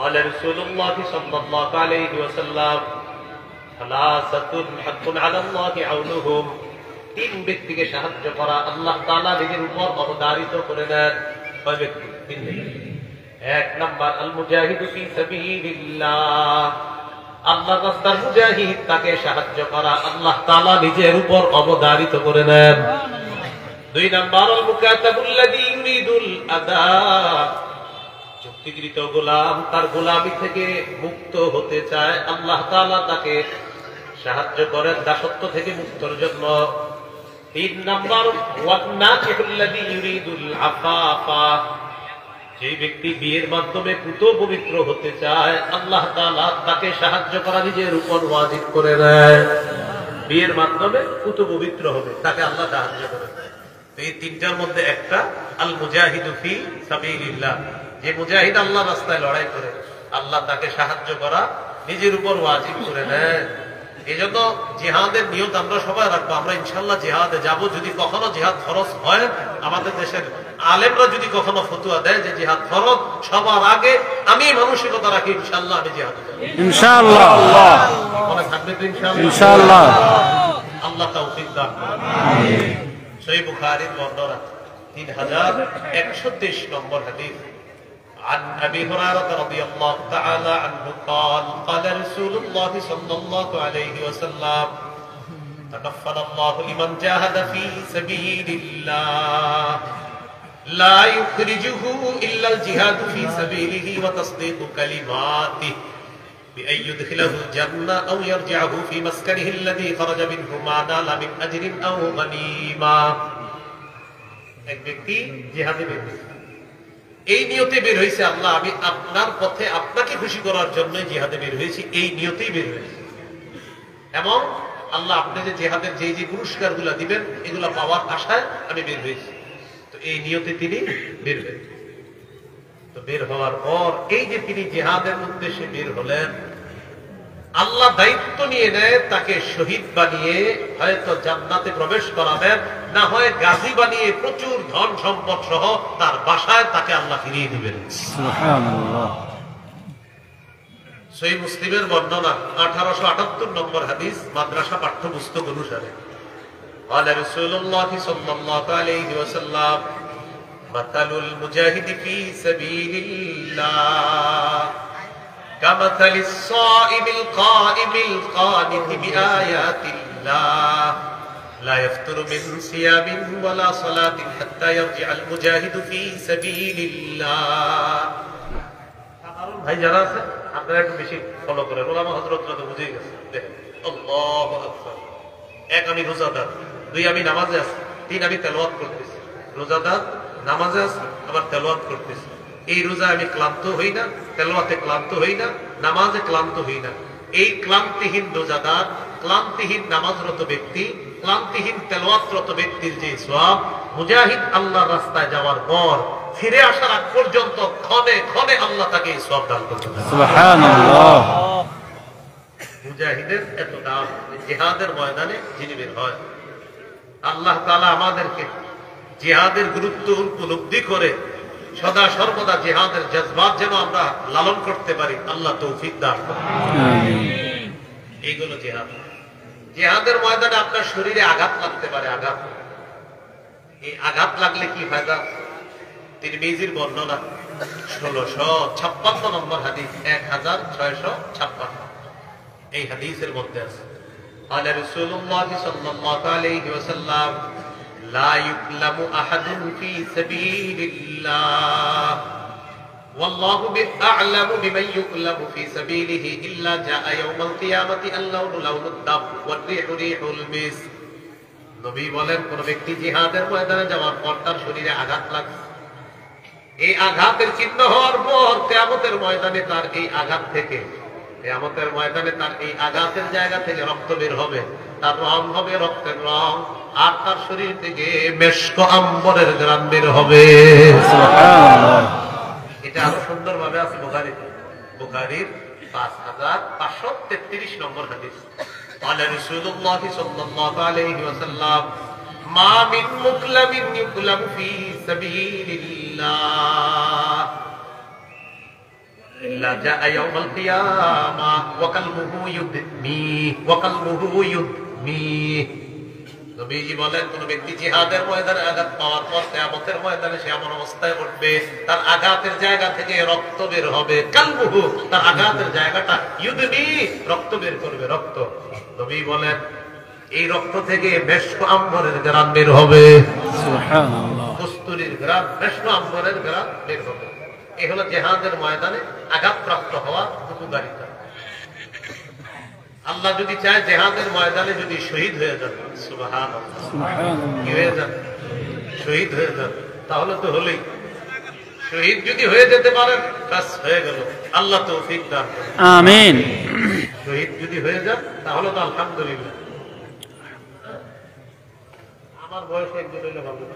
قال رسول الله صلى الله عليه وسلم ثلاثة حق على الله عونهم। তিন ব্যক্তিকে সাহায্য করা আল্লাহ তাআলা নিজের উপর অবধারিত করে নেন। কয় ব্যক্তি? তিন ব্যক্তি। এক নাম্বার আল মুজাহিদু ফি সাবিলিল্লাহ, আল্লাহর রাস্তায় মুজাহিদ, তাকে সাহায্য করা আল্লাহ তাআলা নিজের উপর অবধারিত করে নেন। দুই নাম্বার আল মুকাতাবুল্লাযী ইউরিদুল আদা, চুক্তিকৃত গোলাম তার গোলামি থেকে মুক্ত হতে চায়, আল্লাহ তাআলা তাকে সাহায্য করেন দাসত্ব থেকে মুক্তর জন্য। 3 নাম্বার, ওয়ান্নাকিহুল্লাযী ইউরিদুল আফাফা, যে ব্যক্তি বিয়ের মাধ্যমে পুত পবিত্র হতে চায়, আল্লাহ তাআলা তাকে সাহায্য করা নিজের উপর ওয়াজিব করে দেয়। বিয়ের মাধ্যমে পুত পবিত্র হবে, তাকে আল্লাহ সাহায্য করে। এই 3টার মধ্যে একটা আল মুজাহিদু ফি সাবিলিল্লাহ, যে মুজাহিদ আল্লাহ রাস্তায় লড়াই করে, আল্লাহ তাকে সাহায্য করা নিজের উপর ওয়াজিব করে দেয়। এই জন্য জিহাদের নিয়ত আমরা সবাই রাখবো। আমরা ইনশাল্লাহ জিহাদে যাব। যদি কখনো জিহাদ ফরজ হয়, আমাদের দেশের আলেমরা যদি কখনো ফতুয়া দেয় যে জিহাদ ফরজ, সবার আগে আমি মানসিকতা রাখি ইনশাল্লাহ আমি জিহাদে যাব ইনশাআল্লাহ। মনে থাকবে তো ইনশাআল্লাহ। আল্লাহ তাওফিক দান করুন। আমিন। সহিহ বুখারীর বর্ণনা 3123 নম্বর হাদিস। عن أبي هريرة رضي الله تعالى عنه قال قال رسول الله صلى الله عليه وسلم تكفل الله لمن جاهد في سبيل الله لا يخرجه إلا الجهاد في سبيله وتصديق كلماته بأن يدخله الجنة أو يرجعه في مسكنه الذي خرج منه ما نال من أجر أو غنيمة। এক ব্যক্তি জিহাদে বের হয়েছে, এই নিয়তে বের হয়েছে আল্লাহ আমি আপনার পথে আপনাকে খুশি করার জন্য জিহাদে বের হয়েছি, এই নিয়তেই বের হয়েছে, এবং আল্লাহ আপনি যে জিহাদের যে যে পুরস্কার গুলা দিবেন এগুলা পাওয়ার আশায় আমি বের হয়েছি। তো এই নিয়তে তিনি বের হয়েছেন। তো বের হওয়ার পর এই যে তিনি জিহাদের উদ্দেশ্যে বের হলেন, আল্লাহ দায়িত্ব নিয়ে নেয় তাকে শহীদ বানিয়ে হয়তো জান্নাতে প্রবেশ করাবেন, না হয় গাজী বানিয়ে প্রচুর ধন সম্পদ সহ তার বাসায় তাকে আল্লাহ ফিরিয়ে দিবেন। সুবহানাল্লাহ। সহিহ মুসলিমের বর্ণনা 1878 নম্বর হাদিস, মাদ্রাসা পাঠ্যপুস্তক অনুসারে। قال رسول الله صلى الله عليه وسلم مثل المجاهد في سبيل الله كمثل الصائم القائم القانت بآيات الله لا يفتر من صيام ولا صلاة حتى يرجع المجاهد في سبيل الله। ভাই যারা আছে আপনারা একটু বেশি ফলো করেন, ওলামা হযরতরা তো বুঝে গেছে। দেখেন আল্লাহু আকবার। 1 আমি রোজাদার, 2 আমি নামাজে আছি, 3 আমি তেলাওয়াত করতেছি। রোজাদার, নামাজে আছি, আবার তেলাওয়াত করতেছি। এই রোজা আমি ক্লান্ত হই না, তেলাওয়াতে ক্লান্ত হই না, নামাজে ক্লান্ত হই না। এই ক্লান্তিহীন রোজাদার, ক্লান্তিহীন নামাজরত ব্যক্তি, ক্লান্তিহীন তেলাওয়াতরত ব্যক্তির যে সওয়াব, মুজাহিদ আল্লাহর রাস্তায় যাওয়ার পর ফিরে আসার আগ পর্যন্ত ক্ষণে ক্ষণে আল্লাহ তাকে এই সওয়াব দান করতে পারেন। সুবহানাল্লাহ। মুজাহিদের এত দাম, জিহাদের ময়দানে যিনি বের হয়। আল্লাহ তাআলা আমাদেরকে জিহাদের গুরুত্ব উপলব্ধি করে সদা সর্বদা জিহাদের জজবাত যেন আমরা লালন করতে পারি, আল্লাহ তৌফিক দান করুন। আমিন। এইগুলো জিহাদ। জিহাদের ময়দানে আপনার শরীরে আঘাত লাগতে পারে, আঘাত। এই আঘাত লাগলে কি ফায়দা? তিরমিজির বর্ণনা 1656 নম্বর হাদিস, 1656 এই হাদিসের মধ্যে আছে। قال رسول الله صلى الله عليه وسلم لا يكلم أحد في سبيل الله والله أعلم بمن يكلم في سبيله إلا جاء يوم القيامة اللون لون الدم والريح ريح المسك। নবী বলেন কোন ব্যক্তি জিহাদের ময়দানে যাওয়ার পর তার শরীরে আঘাত লাগছে, এই আঘাতের চিহ্ন হওয়ার পর কিয়ামতের ময়দানে তার এই আঘাত থেকে, কিয়ামতের ময়দানে তার এই আঘাতের জায়গা থেকে রক্ত বের হবে, তার রং হবে রক্তের রং, আর তার শরীর থেকে মেশক আম্বরের ঘ্রাণ বের হবে। সুবহানাল্লাহ। এটা আরো সুন্দর ভাবে আছে বুখারীতে, বুখারীর 5533 নম্বর হাদিস। قال رسول الله صلى الله عليه وسلم ما من مكلم يكلم في سبيل الله إلا جاء يوم القيامة وقلبه يدميه। নবীজি বলেন কোন ব্যক্তি জিহাদের ময়দানে আঘাত পাওয়ার পর কিয়ামতের ময়দানে সে এমন অবস্থায় উঠবে তার আঘাতের জায়গা থেকে রক্ত বের হবে, কালবুহু তার আঘাতের জায়গাটা ইউদমি রক্ত বের করবে, রক্ত। নবী বলেন এই রক্ত থেকে মেশক আম্বরের ঘ্রাণ বের হবে। সুবহানাল্লাহ। কস্তুরীর ঘ্রাণ, মেশক আম্বরের ঘ্রাণ বের হবে। এ হলো জিহাদের ময়দানে আঘাতপ্রাপ্ত হওয়া উপকারিতা। আল্লাহ যদি চায় জিহাদের ময়দানে যদি শহীদ হয়ে যান, সুবহানাল্লাহ, কি হয়ে যান? শহীদ হয়ে যান, তাহলে তো হলেই। শহীদ যদি হয়ে যেতে পারেন, ব্যাস হয়ে গেল। আল্লাহ তৌফিক দান করেন, আমিন। শহীদ যদি হয়ে যান তাহলে তো আলহামদুলিল্লাহ। আমার বয়স একজন হইলে ভালো না।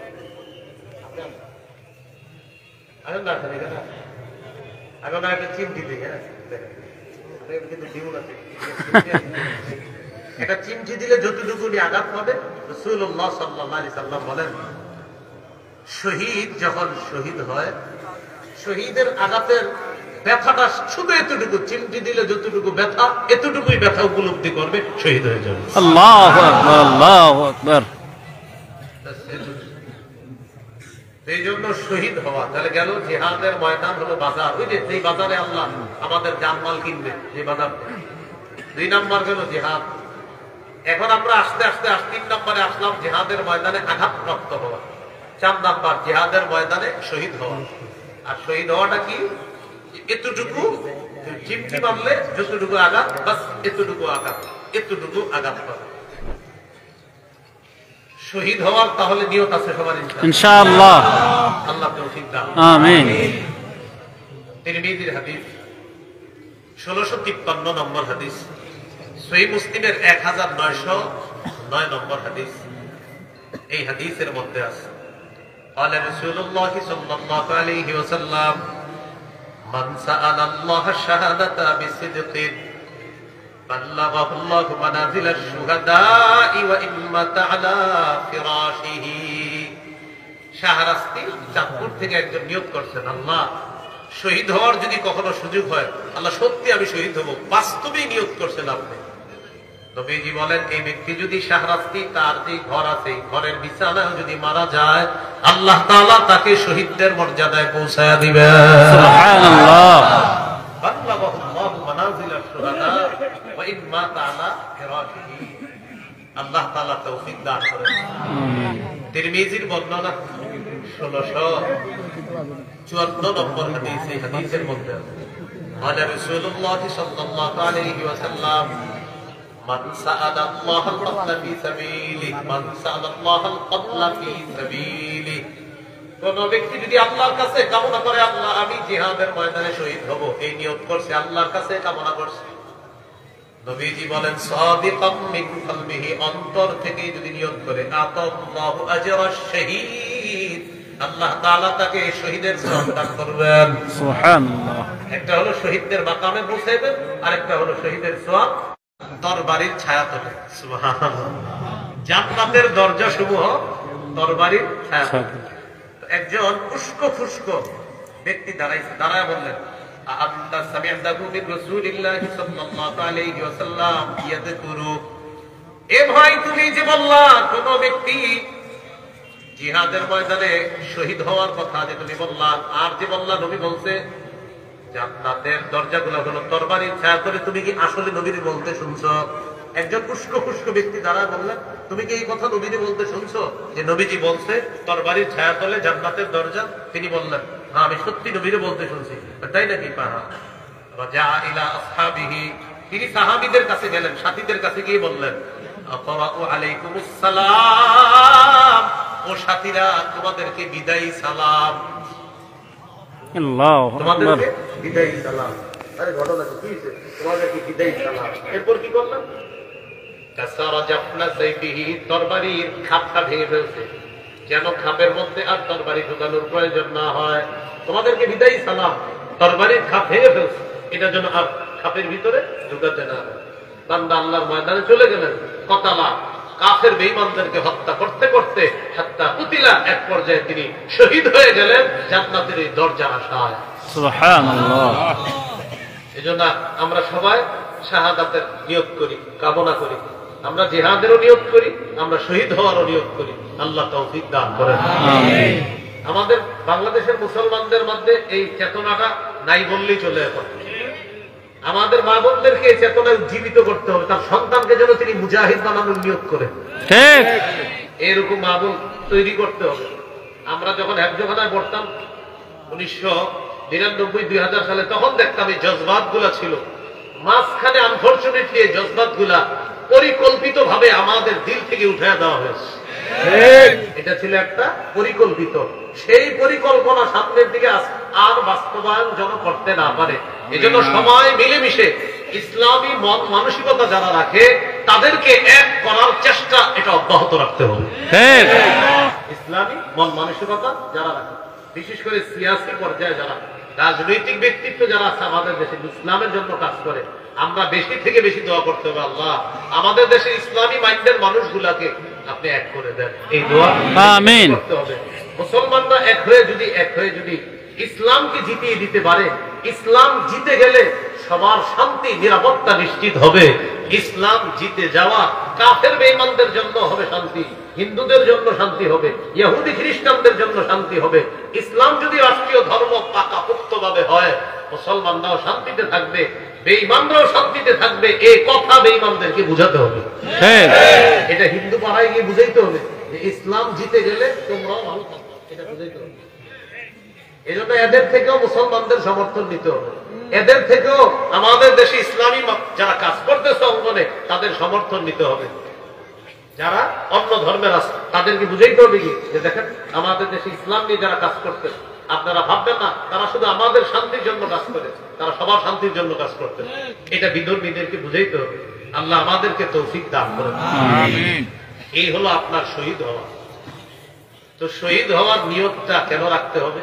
এখন না খালি না, এখন একটা চিমটি দিই, হ্যাঁ কিন্তু জীবন আছে। একটা চিমটি দিলে যতটুকু আঘাত পাবে, রাসূলুল্লাহ সাল্লাল্লাহু আলাইহি সাল্লাম বলেন, শহীদ যখন শহীদ হয়, শহীদের আঘাতের ব্যথাটা শুধু এতটুকু, চিমটি দিলে যতটুকু ব্যথা, এতটুকুই ব্যথা উপলব্ধি করবে, শহীদ হয়ে যাবে। আল্লাহু আকবার, আল্লাহু আকবার। এই জন্য শহীদ হওয়া। তাহলে গেল জিহাদের ময়দান হলো বাজার, ওই যে যেই বাজারে আল্লাহ আমাদের জানমাল কিনবে, যে বাজার। 2 নাম্বার গেল জিহাদ। এখন আমরা আস্তে আস্তে 3 নম্বরে আসলাম, জিহাদের ময়দানে আঘাতপ্রাপ্ত হওয়া। 4 নাম্বার জিহাদের ময়দানে শহীদ হওয়া। আর শহীদ হওয়াটা কি? এতটুকু চিমটি মারলে যতটুকু আঘাত, বাস এতটুকু আঘাত, এতটুকু আঘাত পাবে। শহীদ হওয়ার তাহলে নিয়ত আছে সবার ইনশাআল্লাহ। আল্লাহ তৌফিক দান। আমিন। তিরমিজির হাদিস, 1653 নম্বর হাদিস, সহিহ মুসলিমের 1909 নম্বর হাদিস। এই হাদিসের মধ্যে আছে, قال رسول الله صلى الله عليه وسلم من سأل الله الشهادة بصدق بلغه الله منازل الشهداء وإن مات على فراشه। শাহরাস্তি চাঁদপুর থেকে একজন নিয়োগ করছেন, আল্লাহ শহীদ হওয়ার যদি কখনো সুযোগ হয়, আল্লাহ সত্যি আমি শহীদ হব, বাস্তবেই নিয়োগ করছেন আপনি। নবীজি বলেন, এই ব্যক্তি যদি শাহরাস্তি, তার যে ঘর আছে, ঘরের বিছানায় যদি মারা যায়, আল্লাহ তাআলা তাকে শহীদদের মর্যাদায় পৌঁছায়া দিবেন। সুবহানাল্লাহ। বাল্লাগাহুল্লাহু মানাজিলাশ শুহাদা ওয়া ইন মাতা আলা ফিরাশিহি। আল্লাহ তাআলা তৌফিক দান করেন। তিরমিজির বর্ণনা 1654 নম্বর হাদিস। এই হাদিসের মধ্যে قال رسول الله صلى الله عليه وسلم من سأل الله القتل في سبيله من سأل الله القتل في سبيله। কোন ব্যক্তি যদি আল্লাহর কাছে কামনা করে, আল্লাহ আমি জিহাদের ময়দানে শহীদ হব, এই নিয়ত করছে, আল্লাহর কাছে কামনা করছে, নবীজি বলেন সাদিকাম মিন কলবিহি, অন্তর থেকে যদি নিয়ত করে, আতাল্লাহু আজরাশ শাহীদ, আল্লাহ তাআলা তাকে শহীদের সওয়াব দান করবেন। সুবহানাল্লাহ। একটা হলো শহীদদের মাকামে পৌঁছাবেন, আর একটা হলো শহীদের সওয়াব তরবারির ছায়াতলে। সুবহানাল্লাহ। জান্নাতের দরজা সমূহ তরবারির ছায়াতলে। একজন উস্কো ফুস্কো ব্যক্তি দাঁড়াইছে, দাঁড়ায় বললেন, আন্তা সামি'তাহু মিন রাসূলিল্লাহি সাল্লাল্লাহু আলাইহি ওয়াসাল্লাম ইয়াদকুরু। এ ভাই, তুমি যে বললা কোন ব্যক্তি জিহাদের ময়দানে শহীদ হওয়ার কথা যে তুমি বললা, আর যে বললা নবী বলছে জান্নাতের দরজাগুলো হলো তরবারির ছায়াতলে, তুমি কি আসলে নবীর বলতে শুনছো? একজন উস্কো ফুস্কো ব্যক্তি দ্বারা বললেন, তুমি কি এই কথা নবীজি বলতে শুনছো যে নবীজি বলছে তরবারির ছায়াতলে জান্নাতের দরজা? তিনি বললেন, হ্যাঁ আমি সত্যি নবীরে বলতে শুনছি। তাই নাকি? রাজা ইলা আসহাবিহি, তিনি সাহাবীদের কাছে গেলেন, সাথীদের কাছে গিয়ে বললেন, আকরাউ আলাইকুমুস সালাম, ও সাথীরা তোমাদেরকে বিদায়ী সালাম। আল্লাহু আকবার। তোমাদেরকে বিদায়ী সালাম। আরে ঘটনা কি হয়েছে? তোমাদেরকে বিদায়ী সালাম। এরপর কি করলেন? কাসারা জাফনা সাইফিহি, তরবারির খাপটা ভেঙে ফেলছে, যেন খাপের মধ্যে আর তরবারি ঢোকানোর প্রয়োজন না হয়। তোমাদেরকে বিদায়ী সালাম, তরবারির খাপ ভেঙে ফেলছে, এটা যেন আর খাপের ভিতরে ঢুকাতে না হয়। বান্দা আল্লাহর ময়দানে চলে গেলেন, কতালা কাফের বেঈমানদেরকে হত্যা করতে করতে হাত্তা কুতিলা, এক পর্যায়ে তিনি শহীদ হয়ে গেলেন জান্নাতের এই দরজা আশায়। সুবহানাল্লাহ। এজন্য আমরা সবাই শাহাদাতের নিয়ত করি, কামনা করি, আমরা জিহাদেরও নিয়ত করি, আমরা শহীদ হওয়ারও নিয়ত করি। আল্লাহ তৌফিক দান করেন। আমিন। আমাদের বাংলাদেশের মুসলমানদের মধ্যে এই চেতনাটা নাই বললেই চলে। এখন আমাদের মা বোনদেরকে এই চেতনা জীবিত করতে হবে, তার সন্তানকে যেন তিনি মুজাহিদ বানানোর নিয়ত করে, ঠিক এরকম মা বোন তৈরি করতে হবে। আমরা যখন একজোখানায় পড়তাম 1992 99-2000 সালে তখন দেখতাম এই জজবাত গুলা ছিল, মাঝখানে আনফরচুনেটলি এই জজবাত গুলা পরিকল্পিত ভাবে আমাদের দিল থেকে উঠে দেওয়া হয়েছে। এটা ছিল একটা পরিকল্পিত, সেই পরিকল্পনা সামনের দিকে আর বাস্তবায়ন যেন করতে না পারে, এজন্য সবাই মিলেমিশে ইসলামী মন মানসিকতা যারা রাখে তাদেরকে এক করার চেষ্টা এটা অব্যাহত রাখতে হবে। ইসলামী মন মানসিকতা যারা রাখে, বিশেষ করে সিয়াসি পর্যায়ে যারা রাজনৈতিক ব্যক্তিত্ব যারা আছে আমাদের দেশে ইসলামের জন্য কাজ করে, আমরা বেশি থেকে বেশি দোয়া করতে হবে, আল্লাহ আমাদের দেশে ইসলামী মাইন্ডের মানুষগুলাকে আপনি এক করে দেন। এই দোয়া আমিন করতে হবে। মুসলমানরা এক হয়ে যদি ইসলামকে জিতিয়ে দিতে পারে, ইসলাম জিতে গেলে সবার শান্তি নিরাপত্তা নিশ্চিত হবে। ইসলাম জিতে যাওয়া কাফের বেঈমানদের জন্য হবে শান্তি, হিন্দুদের জন্য শান্তি হবে, ইহুদি খ্রিস্টানদের জন্য শান্তি হবে। ইসলাম যদি রাষ্ট্রীয় ধর্ম পাকাপোক্তভাবে হয়, মুসলমানরাও শান্তিতে থাকবে, বেঈমানরাও শান্তিতে থাকবে। এই কথা বেঈমানদেরকে বুঝাতে হবে। এটা হিন্দু পাড়ায় গিয়ে বুঝাইতে হবে যে ইসলাম জিতে গেলে তোমরাও ভালো থাকবে, এটা বুঝাইতে হবে। এই জন্য এদের থেকেও মুসলমানদের সমর্থন নিতে হবে, এদের থেকেও আমাদের দেশে ইসলামী যারা কাজ করতেছে অঙ্গনে তাদের সমর্থন নিতে হবে। যারা অন্য ধর্মের আছে তাদেরকে বুঝাইতে হবে কি যে দেখেন আমাদের দেশে ইসলাম নিয়ে যারা কাজ করতে, আপনারা ভাববেন না তারা শুধু আমাদের শান্তির জন্য কাজ করে, তারা সবার শান্তির জন্য কাজ করতে। এটা বিধর্মীদেরকে বুঝাইতে হবে। আল্লাহ আমাদেরকে তৌফিক দান করেন। এই হলো আপনার শহীদ হওয়া। তো শহীদ হওয়ার নিয়তটা কেন রাখতে হবে?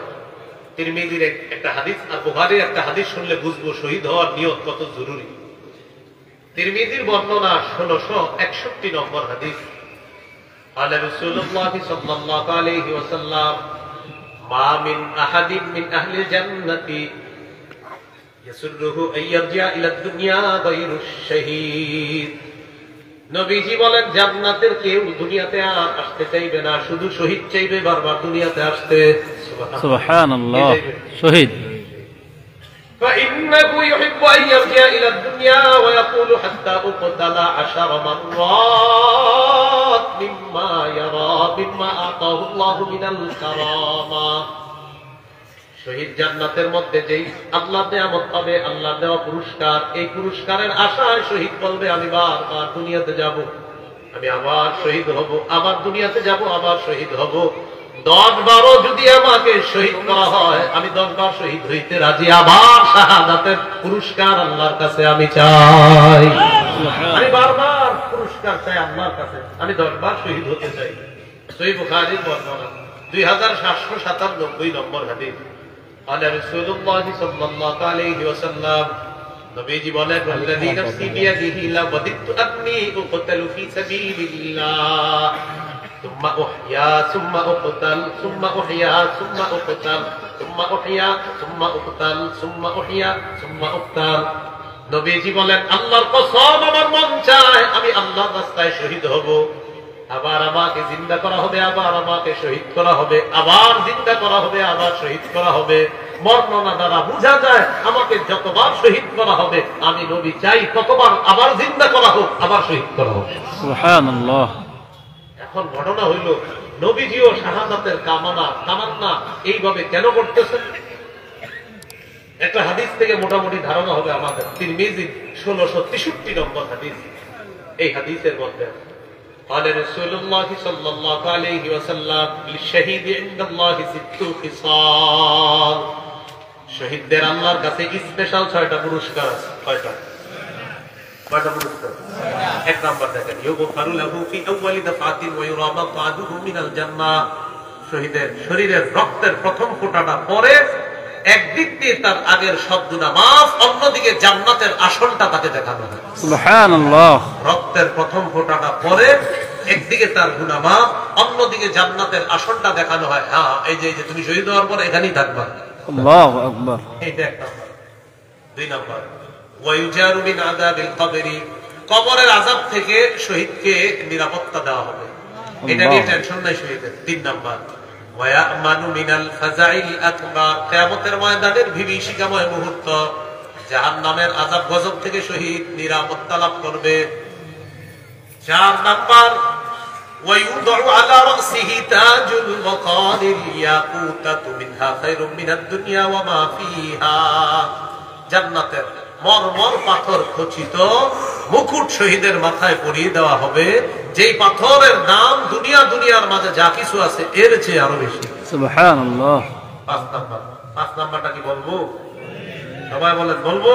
তিরমিজির একটা হাদিস আর বুখারীর একটা হাদিস শুনলে বুঝবো শহীদ হওয়ার নিয়ত কত জরুরি। তিরমিজির বর্ণনা 1661 নম্বর হাদিস। قال رسول الله صلى الله عليه وسلم ما من احد من اهل الجنه يسره ان يرجع الى الدنيا غير الشهيد। নবীজি বলেন জান্নাতের কেউ দুনিয়াতে আর আসতে চাইবে না, শুধু শহীদ চাইবে বারবার দুনিয়াতে আসতে। সুবহানাল্লাহ। শহীদ فإنه يحب أن يرجع إلى الدنيا ويقول حتى أقتل 10 مرات مما يرى مما أعطاه الله من الكرامة। শহীদ জান্নাতের মধ্যে যেই আল্লাহ নিয়ামত পাবে, আল্লাহ দেওয়া পুরস্কার, এই পুরস্কারের আশায় শহীদ বলবে আমি বারবার দুনিয়াতে যাব, আমি আবার শহীদ হব, আবার দুনিয়াতে যাব, আবার শহীদ হব। 10-12 যদি আমাকে শহীদ করা হয় আমি 10 বার শহীদ হইতে রাজি, আবার শাহাদাতের পুরস্কার আল্লাহর কাছে আমি চাই, আমি বারবার পুরস্কার চাই আল্লাহর কাছে, আমি 10 বার শহীদ হতে চাই। সহিহ বুখারীর বর্ণনা 2797 নম্বর হাদিস। قال رسول الله صلى الله عليه وسلم নবীজি বলেন والذي نفسي بيده لوددت أني أقتل في سبيل الله ثم أحيا ثم أقتل ثم أحيا ثم أقتل ثم أحيا ثم أقتل ثم أحيا ثم أقتل। নবীজি বলেন আল্লাহর কসম আমার মন চায় আমি আল্লাহর রাস্তায় শহীদ হব, আবার আমাকে জিন্দা করা হবে, আবার আমাকে শহীদ করা হবে, আবার জিন্দা করা হবে, আবার শহীদ করা হবে। বর্ণনা দ্বারা বোঝা যায় আমাকে যতবার শহীদ করা হবে আমি নবী চাই ততবার আবার জিন্দা করা হোক, আবার শহীদ করা হোক। সুবহানাল্লাহ। এখন ঘটনা হইল নবীজিও শাহাদাতের তামান্না এইভাবে কেন করতেছেন? একটা হাদিস থেকে মোটামুটি ধারণা হবে আমাদের। তিরমিজি 1663 নম্বর হাদিস। এই হাদিসের মধ্যে قال رسول الله صلى الله عليه وسلم للشهيد عند الله 6 خصال। শহীদদের আল্লাহর কাছে স্পেশাল 6টা পুরস্কার আছে। কয়টা পুরস্কার? 1 নাম্বার দেখেন ইউগফারু লাহু ফি আউয়ালি দাফাতিন ওয়া ইউরা মাকআদুহু মিনাল জান্নাহ। শহীদের শরীরের রক্তের প্রথম ফোঁটাটা পরে একদিক দিয়ে তার আগের সব গুনাহ মাফ, অন্যদিকে জান্নাতের আসনটা তাকে দেখানো হয়। সুবহানাল্লাহ। রক্তের প্রথম ফোঁটাটা পরে একদিকে তার গুনাহ মাফ, অন্যদিকে জান্নাতের আসনটা দেখানো হয়। হ্যাঁ এই যে তুমি শহীদ হওয়ার পর এখানেই থাকবা। আল্লাহু আকবার। এইটা 1 নাম্বার। 2 নাম্বার ওয়া ইউজারু মিন আযাবিল কবরি। কবরের আযাব থেকে শহীদকে নিরাপত্তা দেওয়া হবে, এটা নিয়ে টেনশন নাই শহীদের। 3 নাম্বার ওয়ায়ামানু মিনাল ফাজাইল আকবার। কিয়ামতের ময়দানের বিভীষিকাময় মুহূর্ত, জাহান্নামের আযাব গজব থেকে শহীদ নিরাপত্তা লাভ করবে। 4 নাম্বার ويوضع على رأسه تاج الوقار الياقوتة منها خير من الدنيا وما فيها জান্নাতের মরমর পাথর খচিত মুকুট শহীদের মাথায় পরিয়ে দেওয়া হবে, যেই পাথরের দাম দুনিয়ার মাঝে যা কিছু আছে এর চেয়ে আরো বেশি। সুবহানাল্লাহ। 5 নাম্বারটা কি বলবো? সবাই বলেন বলবো।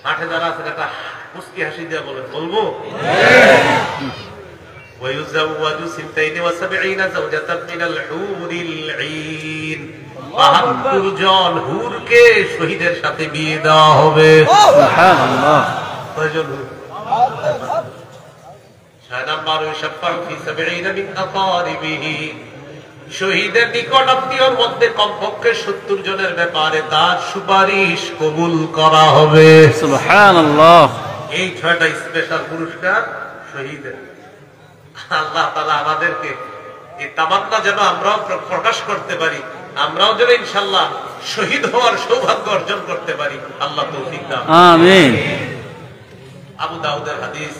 মাঠে যারা আছেন একটা মুস্কি হাসি দিয়ে বলেন বলবো। ويزوج 72 زوجة من الحور العين 72 জন হুরকে শহীদের সাথে বিয়ে দেওয়া হবে। সুবহানাল্লাহ। কয়জন হুর? 6 নাম্বার يشفع في 70 من أقاربه শহীদের নিকট আত্মীয়র মধ্যে কমপক্ষে 70 জনের ব্যাপারে তার সুপারিশ কবুল করা হবে। সুবহানাল্লাহ। এই 6টা স্পেশাল পুরস্কার শহীদের। আল্লাহ তাআলা আমাদেরকে এই তামান্না যেন আমরাও প্রকাশ করতে পারি, আমরাও যেন ইনশাআল্লাহ শহীদ হওয়ার সৌভাগ্য অর্জন করতে পারি। আল্লাহ তৌফিক দান। আমিন। আবু দাউদের হাদিস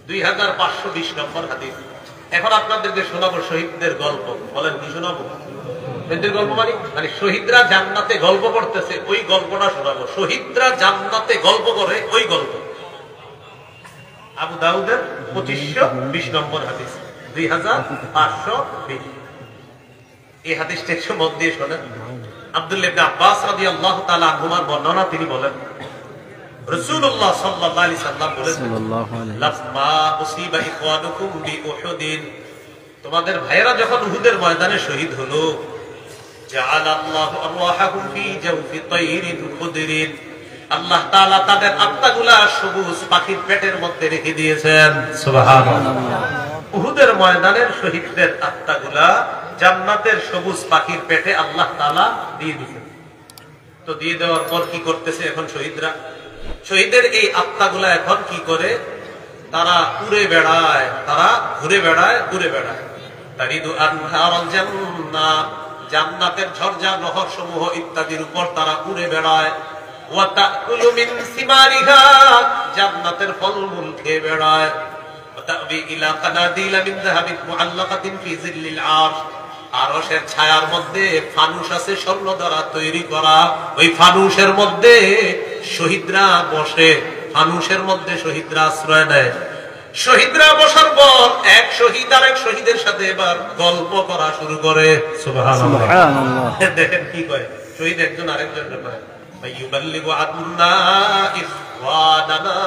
2520 নম্বর হাদিস। এখন আপনাদেরকে শোনাবো শহীদদের গল্প। বলেন কি শোনাবো? শহীদদের গল্প মানে শহীদরা জান্নাতে গল্প করতেছে ওই গল্পটা শোনাবো। শহীদরা জান্নাতে গল্প করে ওই গল্প। আবু দাউদের 2520 নম্বর হাদিস, 2520। এই হাদিসটা একটু মন দিয়ে শোনেন। আব্দুল্লাহ ইবনে আব্বাস রাদিয়াল্লাহু তাআলা আনহুমার বর্ণনা, তিনি বলেন রাসূলুল্লাহ সাল্লাল্লাহু আলাইহি সাল্লাম বলেছেন, লাম্মা উসিবা ইখওয়ানুকুম বিউহুদিন, তোমাদের ভাইয়েরা যখন উহুদের ময়দানে শহীদ হলো, জাআলাল্লাহু আরওয়াহাকুম ফি জাওফি তায়রিন খুদরিন, আল্লাহ তাআলা তাদের আত্মাগুলা সবুজ পাখির পেটের মধ্যে রেখে দিয়েছেন। সুবহানাল্লাহ। উহুদের ময়দানের শহীদদের আত্মাগুলা জান্নাতের সবুজ পাখির পেটে আল্লাহ তাআলা দিয়ে দিয়েছেন। তো দিয়ে দেওয়ার পর কি করতেছে এখন শহীদরা? শহীদের এই আত্মাগুলা এখন কি করে? তারা উড়ে বেড়ায়, তারা ঘুরে বেড়ায়, ঘুরে বেড়ায়। তারিদু আনহারুল জান্নাহ, জান্নাতের ঝর্ণা নহর সমূহ ইত্যাদির উপর তারা উড়ে বেড়ায়। ওয়া তাকুলু মিন সিমারিহা, জান্নাতের ফলমূল খেয়ে বেড়ায়। ওয়া তাবি ইলা কানাদিলা মিন যাহাবিন মুআল্লাকাতিন ফি জিল্লিল আরশ, আরশের ছায়ার মধ্যে ফানুস আছে স্বর্ণ দ্বারা তৈরি করা, ওই ফানুসের মধ্যে শহীদরা বসে, ফানুসের মধ্যে শহীদরা আশ্রয় নেয়। শহীদরা বসার পর এক শহীদ আর এক শহীদের সাথে এবার গল্প করা শুরু করে। সুবহানাল্লাহ। দেখেন কি কয় শহীদ একজন আরেকজনকে কয়, ফায়ুবাল্লিগু আন্না ইখওয়ানানা,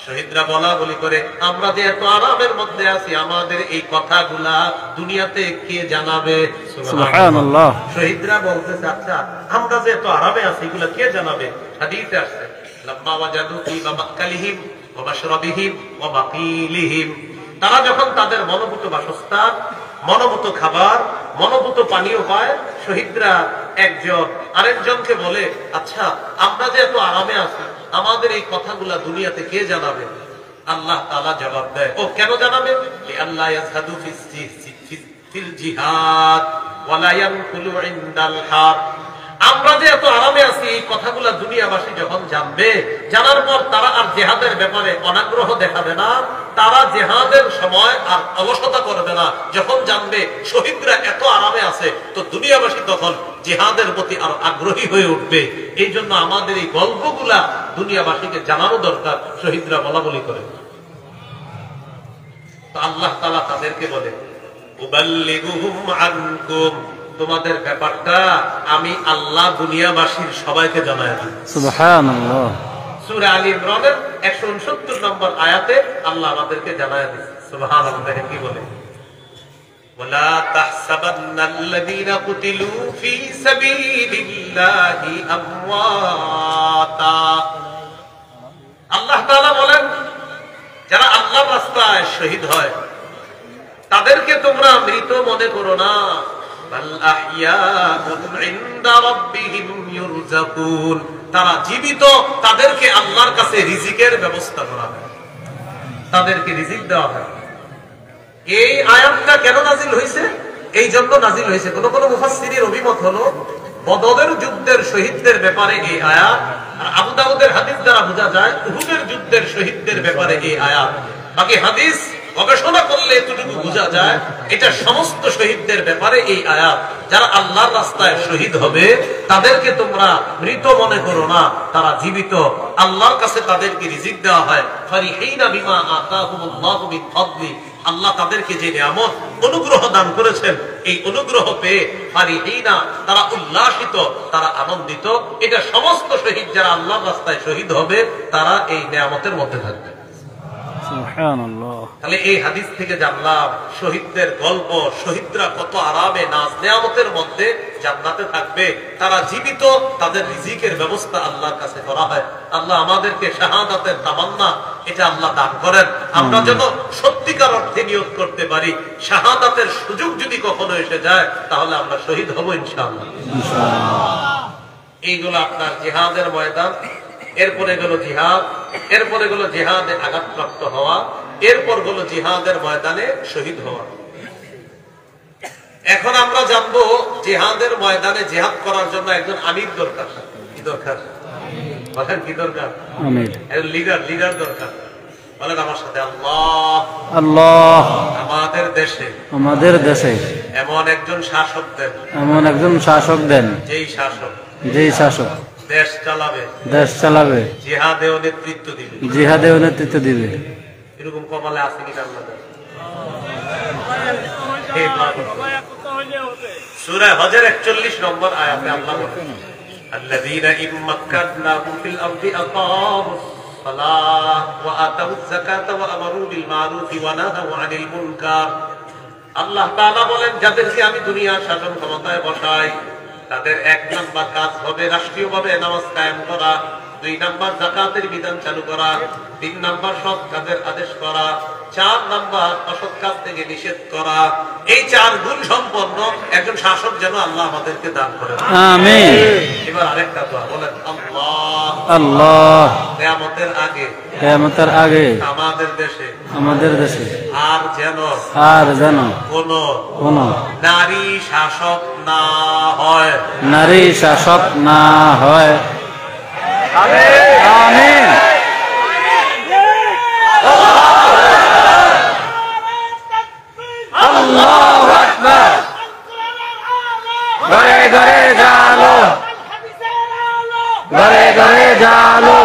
শহীদরা বলা বলি করে, আমরা যে এত আরামের মধ্যে আছি আমাদের এই কথাগুলা দুনিয়াতে কে জানাবে? সুবহানাল্লাহ। শহীদরা বলতেছে, আচ্ছা আমরা যে এত আরামে আছি এগুলা কে জানাবে? হাদিসে আসছে, লাম্মা ওয়াজাদু ফি মাকালিহিম ওয়া মাশরাবিহিম ওয়া মাকিলিহিম, তারা যখন তাদের মনোভূত বাসস্থান, মনোভূত খাবার, মনোভূত পানীয় পায়, শহীদরা একজন আরেকজনকে বলে, আচ্ছা আমরা যে এত আরামে আছি আমাদের এই কথাগুলা দুনিয়াতে কে জানাবে? আল্লাহ তাআলা জবাব দেয়, ও কেন জানাবে? আল্লাহ ইয়াজহাদু ফিল জিহাদ ওয়া লা ইয়ানকুলু ইনদাল হার, আমরা যে এত আরামে আছি এই কথাগুলা দুনিয়াবাসী যখন জানবে, জানার পর তারা আর জিহাদের ব্যাপারে অনাগ্রহ দেখাবে না, তারা জিহাদের সময় আর অলসতা করবে না। যখন জানবে শহীদরা এত আরামে আছে, তো দুনিয়াবাসী তখন জিহাদের প্রতি আরো আগ্রহী হয়ে উঠবে। এই জন্য আমাদের এই গল্পগুলা দুনিয়াবাসীকে জানানো দরকার। শহীদরা বলা বলি করে, তো আল্লাহ তাআলা তাদেরকে বলে, উবাল্লিগুহুম আনকুম, তোমাদের ব্যাপারটা আমি আল্লাহ দুনিয়াবাসীর সবাইকে জানায় দিই। সুবহানাল্লাহ। সূরা আলী ইমরানের 169 নম্বর আয়াতে আল্লাহ আমাদেরকে জানায় দিয়েছে। সুবহানাল্লাহ। কি বলে? ওয়ালা তাহসাবান্নাল্লাযীনা কুতিলু ফী সাবিলিল্লাহি আমওয়াতা, আল্লাহ তাআলা বলেন যারা আল্লাহর রাস্তায় শহীদ হয় তাদেরকে তোমরা মৃত মনে করো না, তারা জীবিত, তাদেরকে আল্লাহর কাছে রিজিকের ব্যবস্থা করা হয়, তাদেরকে রিজিক দেওয়া হয়। এই আয়াতটা কেন নাজিল হয়েছে? এই জন্য নাজিল হয়েছে, কোন কোন মুফাসসিরের অভিমত হলো বদরের যুদ্ধের শহীদদের ব্যাপারে এই আয়াত, আর আবু দাউদের হাদিস দ্বারা বোঝা যায় উহুদের যুদ্ধের শহীদদের ব্যাপারে এই আয়াত। বাকি হাদিস গবেষণা করলে এতটুকু বোঝা যায় এটা সমস্ত শহীদদের ব্যাপারে এই আয়াত। যারা আল্লাহর রাস্তায় শহীদ হবে তাদেরকে তোমরা মৃত মনে করো না, তারা জীবিত। আল্লাহর কাছে তাদেরকে রিজিক দেওয়া হয়। ফারিহিনা বিমা আতাহুমুল্লাহু মিন ফাদলি, আল্লাহ তাদেরকে যে নিয়ামত অনুগ্রহ দান করেছেন, এই অনুগ্রহ পেয়ে ফারিহিনা, তারা উল্লাসিত, তারা আনন্দিত। এটা সমস্ত শহীদ যারা আল্লাহর রাস্তায় শহীদ হবে তারা এই নিয়ামতের মধ্যে থাকবে। সুবহানাল্লাহ। তাহলে এই হাদিস থেকে জানলাম শহীদদের গল্প, শহীদরা কত আরামে নাজ নিয়ামতের মধ্যে জান্নাতে থাকবে। তারা জীবিত, তাদের রিজিকের ব্যবস্থা আল্লাহর কাছে করা হয়। আল্লাহ আমাদেরকে শাহাদাতের তামান্না এটা আল্লাহ দান করেন, আমরা যেন সত্যিকার অর্থে নিয়ত করতে পারি। শাহাদাতের সুযোগ যদি কখনো এসে যায় তাহলে আমরা শহীদ হব ইনশাআল্লাহ। এইগুলো আপনার জিহাদের ময়দান, এরপরে গেল জিহাদ, এরপরে গেল জিহাদে আঘাতপ্রাপ্ত হওয়া, এরপর গেল জিহাদের ময়দানে শহীদ হওয়া। এখন আমরা জানবো জিহাদের ময়দানে জিহাদ করার জন্য একজন আমির দরকার। কি দরকার? বলেন কি দরকার? আমির, লিডার দরকার। বলেন আমার সাথে, আল্লাহ। আল্লাহ আমাদের দেশে এমন একজন শাসক দেন, এমন একজন শাসক দেন, যেই শাসক দেশ চালাবে, জিহাদেও নেতৃত্ব দিবে। এরকম কপালে আছে কিনা আল্লাহ? সূরা হজের 41 নম্বর আয়াতে আল্লাহ বলেন, আল্লাযীনা ইন মাক্কানাহুম ফিল আরদি আকামুস সালাহ ওয়া আতাউয যাকাতা ওয়া আমারু বিল মারুফি ওয়া নাহাউ আনিল মুনকার। আল্লাহ তাআলা বলেন, যাদেরকে আমি দুনিয়ার শাসন ক্ষমতায় বসাই তাদের 1 নাম্বার কাজ হবে রাষ্ট্রীয়ভাবে নামাজ কায়েম করা, 2 নাম্বার যাকাতের বিধান চালু করা, 3 নাম্বার সৎ কাজের আদেশ করা, 4 নাম্বার অসৎ কাজ থেকে নিষেধ করা। এই 4 গুণ সম্পন্ন একজন শাসক যেন আল্লাহ আমাদেরকে দান করেন, আমিন। এবার আরেকটা দোয়া বলেন, আল্লাহ। আল্লাহ কিয়ামতের আগে আমাদের দেশে আর যেন কোন নারী শাসক না হয়, আমিন। আল্লাহু আকবার। ঘরে ঘরে জালো, ঘরে ঘরে জালো,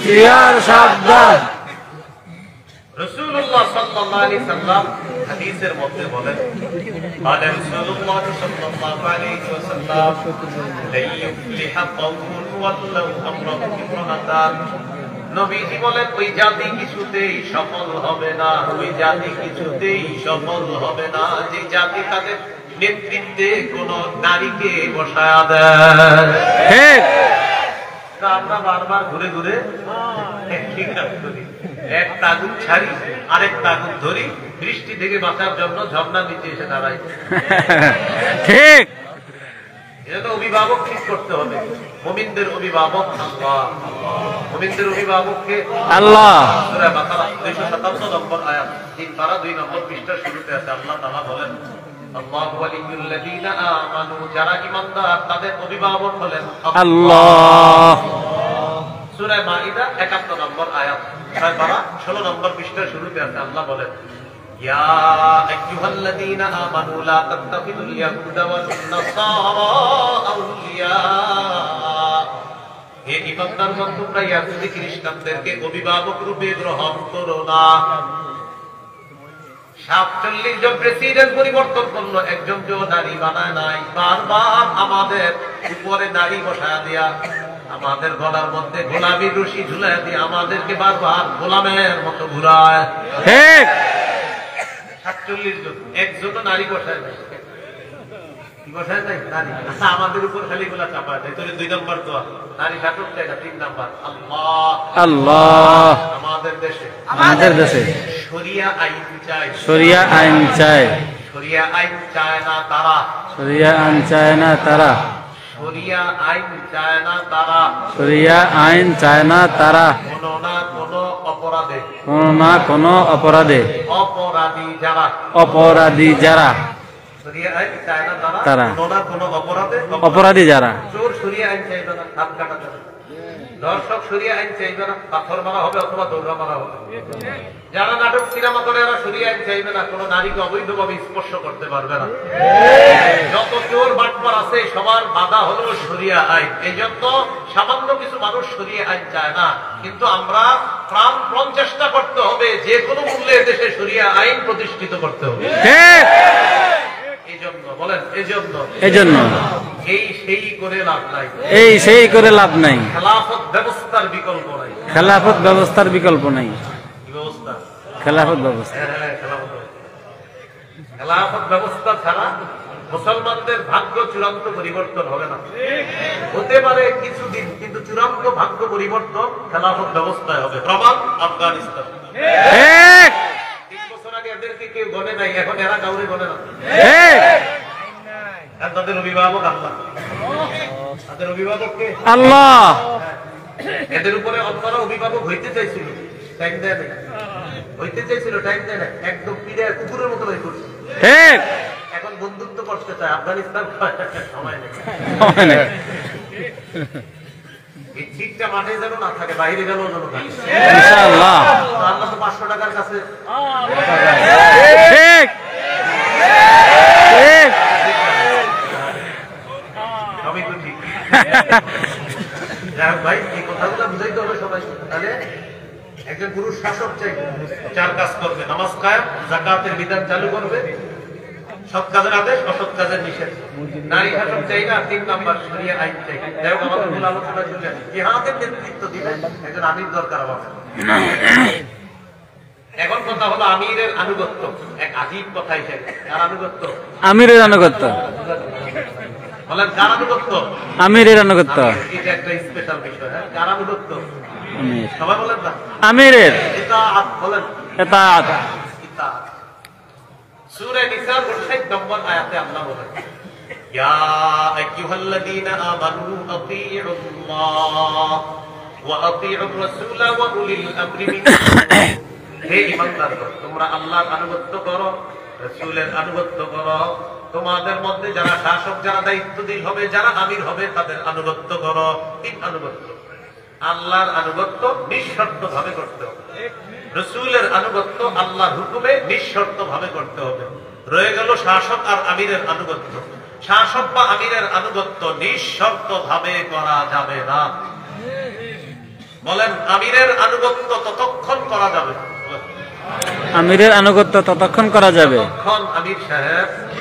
জিয়ার সাবধান। রাসূলুল্লাহ সাল্লাল্লাহু আলাইহি সাল্লাম হাদিসের মধ্যে বলেন, قال রাসূলুল্লাহ সাল্লাল্লাহু আলাইহি ওয়াসাল্লাম, লা ইফলিহা কওমুন ওয়াল্লাহু আমরাহু ইমরাতান। নবীজি বলেন, ওই জাতি কিছুতেই সফল হবে না, ওই জাতি কিছুতেই সফল হবে না যে জাতি তাদের নেতৃত্বে কোন নারীকে বসায়া দেয়। ঠিক। আমরা বারবার ঘুরে ঘুরে ঠিক করি, এক তাগুন ছাড়ি আরেক তাগুন ধরি, বৃষ্টি থেকে বাঁচার জন্য ঝর্ণার নিচে এসে দাঁড়াই। ঠিক। এটা অভিভাবক ঠিক করতে হবে। মুমিনদের অভিভাবক আল্লাহ। মুমিনদের অভিভাবককে আল্লাহ। সূরা বাকারা 257 নম্বর আয়াত, 3 পারা 2 নম্বর পৃষ্ঠার শুরুতে আছে। আল্লাহ তাআলা বলেন, আল্লাহু ওয়ালিয়ুল্লাযীনা আমানু, যারা ঈমানদার তাদের অভিভাবক হলেন আল্লাহ। সূরা মাইদা 51 নম্বর আয়াত, 6 পারা 16 নম্বর পৃষ্ঠার শুরুতে আছে। আল্লাহ বলেন, ইয়া আইয়ুহাল্লাযীনা আমানু লা তাত্তাখিযুল ইয়াহুদা ওয়ান নাসারা আউলিয়া। হে ঈমানদারগণ, তোমরা ইহুদি খ্রিস্টানদেরকে অভিভাবক রূপে গ্রহণ করো না। 47 জন প্রেসিডেন্ট পরিবর্তন করলো, একজন নারী বানায় নাই। বারবার আমাদের উপরে নারী বসায়া দিয়া, আমাদের গলার মধ্যে গোলামির রশি ঝুলাইয়া দিয়ে আমাদেরকে বারবার গোলামের মতো ঘুরায়। ঠিক। 47 জন, একজন নারী বসায় নাই। কি বসায় নাই? নারী। আচ্ছা, আমাদের উপর খালি গোলা চাপায় দেয়। তাহলে 2 নম্বর দোয়া, নারী শাসক চাই না। 3 নম্বর, আল্লাহ। আল্লাহ। আমাদের দেশে শরিয়া আইন চাই। শরিয়া আইন চায়। শরিয়া আইন চায় না তারা। শরিয়া আইন চায় না তারা। শরিয়া আইন চায় না তারা। শরিয়া আইন চায় না তারা। কোন না কোন অপরাধে, কোন না কোন অপরাধে, অপরাধী যারা, শরিয়া আইন চায় না তারা, তারা কোন না কোন অপরাধে অপরাধী যারা। চোর শরিয়া আইন চাইবে না, হাত কাটা যাবে। দর্শক শরিয়া আইন চাইবে না, পাথর মারা হবে অথবা দৌড়া মারা হবে। যারা নাটক সিনেমা করে এরা শরিয়া আইন চাইবে না, কোনো নারীকে অবৈধভাবে স্পর্শ করতে পারবে না। যত চোর বাটপার আছে সবার বাধা হলো শরিয়া আইন। এই জন্য সামান্য কিছু মানুষ শরিয়া আইন চায় না, কিন্তু আমরা প্রাণ চেষ্টা করতে হবে যে কোনো মূল্যে দেশে শরিয়া আইন প্রতিষ্ঠিত করতে হবে। এই জন্য বলেন, এই জন্য এই সেই করে লাভ নাই, এই সেই করে লাভ নাই। খেলাফত ব্যবস্থার বিকল্প নাই, খেলাফত ব্যবস্থার বিকল্প নাই। কি ব্যবস্থা? খেলাফত ব্যবস্থা। খেলাফত ব্যবস্থা ছাড়া মুসলমানদের ভাগ্য চূড়ান্ত পরিবর্তন হবে না। হতে পারে কিছুদিন, কিন্তু চূড়ান্ত ভাগ্য পরিবর্তন খেলাফত ব্যবস্থায় হবে। প্রমাণ আফগানিস্তান। 3 বছর আগে এদেরকে কেউ গণে নাই, এখন এরা কাউরে গণে না। তাদের অভিভাবক আল্লাহ, তাদের অভিভাবক কে? আল্লাহ। এদের উপরে অন্যরা অভিভাবক হইতে চাইছিল, টাইম দেয় না। হইতে চাইছিল, টাইম দেয় না। একদম পিড়ে কুকুরের মতো হয়ে করছে। এখন বন্ধুত্ব করতে চায়। আফগানিস্তান সময় নেই। এই ঠিকটা মাঠে যেন না থাকে, বাইরে গেলেও যেন থাকে। ইনশাআল্লাহ। আল্লাহ তো 500 টাকার কাছে। ঠিক ঠিক সবই তো ঠিক। যাই হোক ভাই, এই কথাগুলো বুঝাইতে হবে সবাই। তাহলে একজন পুরুষ শাসক চাই, 4 কাজ করবে: নামাজ কায়েম, যাকাতের বিধান চালু করবে, সৎ কাজের আদেশ, অসৎ কাজের নিষেধ। নারী শাসক চাই না, 3 নাম্বার শরিয়া আইন চাই। যাই হোক, আমাদের মূল আলোচনা চলে আসে। জিহাদের নেতৃত্ব দিলে একজন আমির দরকার হবে। এখন কথা হলো আমিরের আনুগত্য। এক আজীব কথা হিসেবে কার আনুগত্য? আমিরের আনুগত্য। বলেন, কার আনুগত্য? আমিরের আনুগত্য। এটা একটা স্পেশাল বিষয়। হ্যাঁ, কার আনুগত্য? আমির। সবাই বলেন না। আমিরের ইতাআত বলেন। ইতাআত। ইতাআত। সূরা নিসার 60 নম্বর আয়াতে আল্লাহ বলেন, ইয়া আইয়ুহাল্লাযীনা আমানু আতিউল্লাহ ওয়া আতিউর রাসূল ওয়া উলিল আমরি মিনকুম। হে ঈমানদারগণ, তোমরা আল্লাহর আনুগত্য করো, রাসূলের আনুগত্য করো। তোমাদের মধ্যে যারা শাসক, যারা দায়িত্বশীল হবে, যারা আমির হবে, তাদের আনুগত্য করো। 3 আনুগত্য। আল্লাহর আনুগত্য নিঃশর্ত ভাবে করতে হবে। রাসূলের আনুগত্য আল্লাহর হুকুমে নিঃশর্ত ভাবে করতে হবে। রয়ে গেল শাসক আর আমিরের আনুগত্য। শাসক বা আমিরের আনুগত্য নিঃশর্ত ভাবে করা যাবে না। বলেন, আমিরের আনুগত্য ততক্ষণ করা যাবে, আমিরের আনুগত্য ততক্ষণ করা যাবে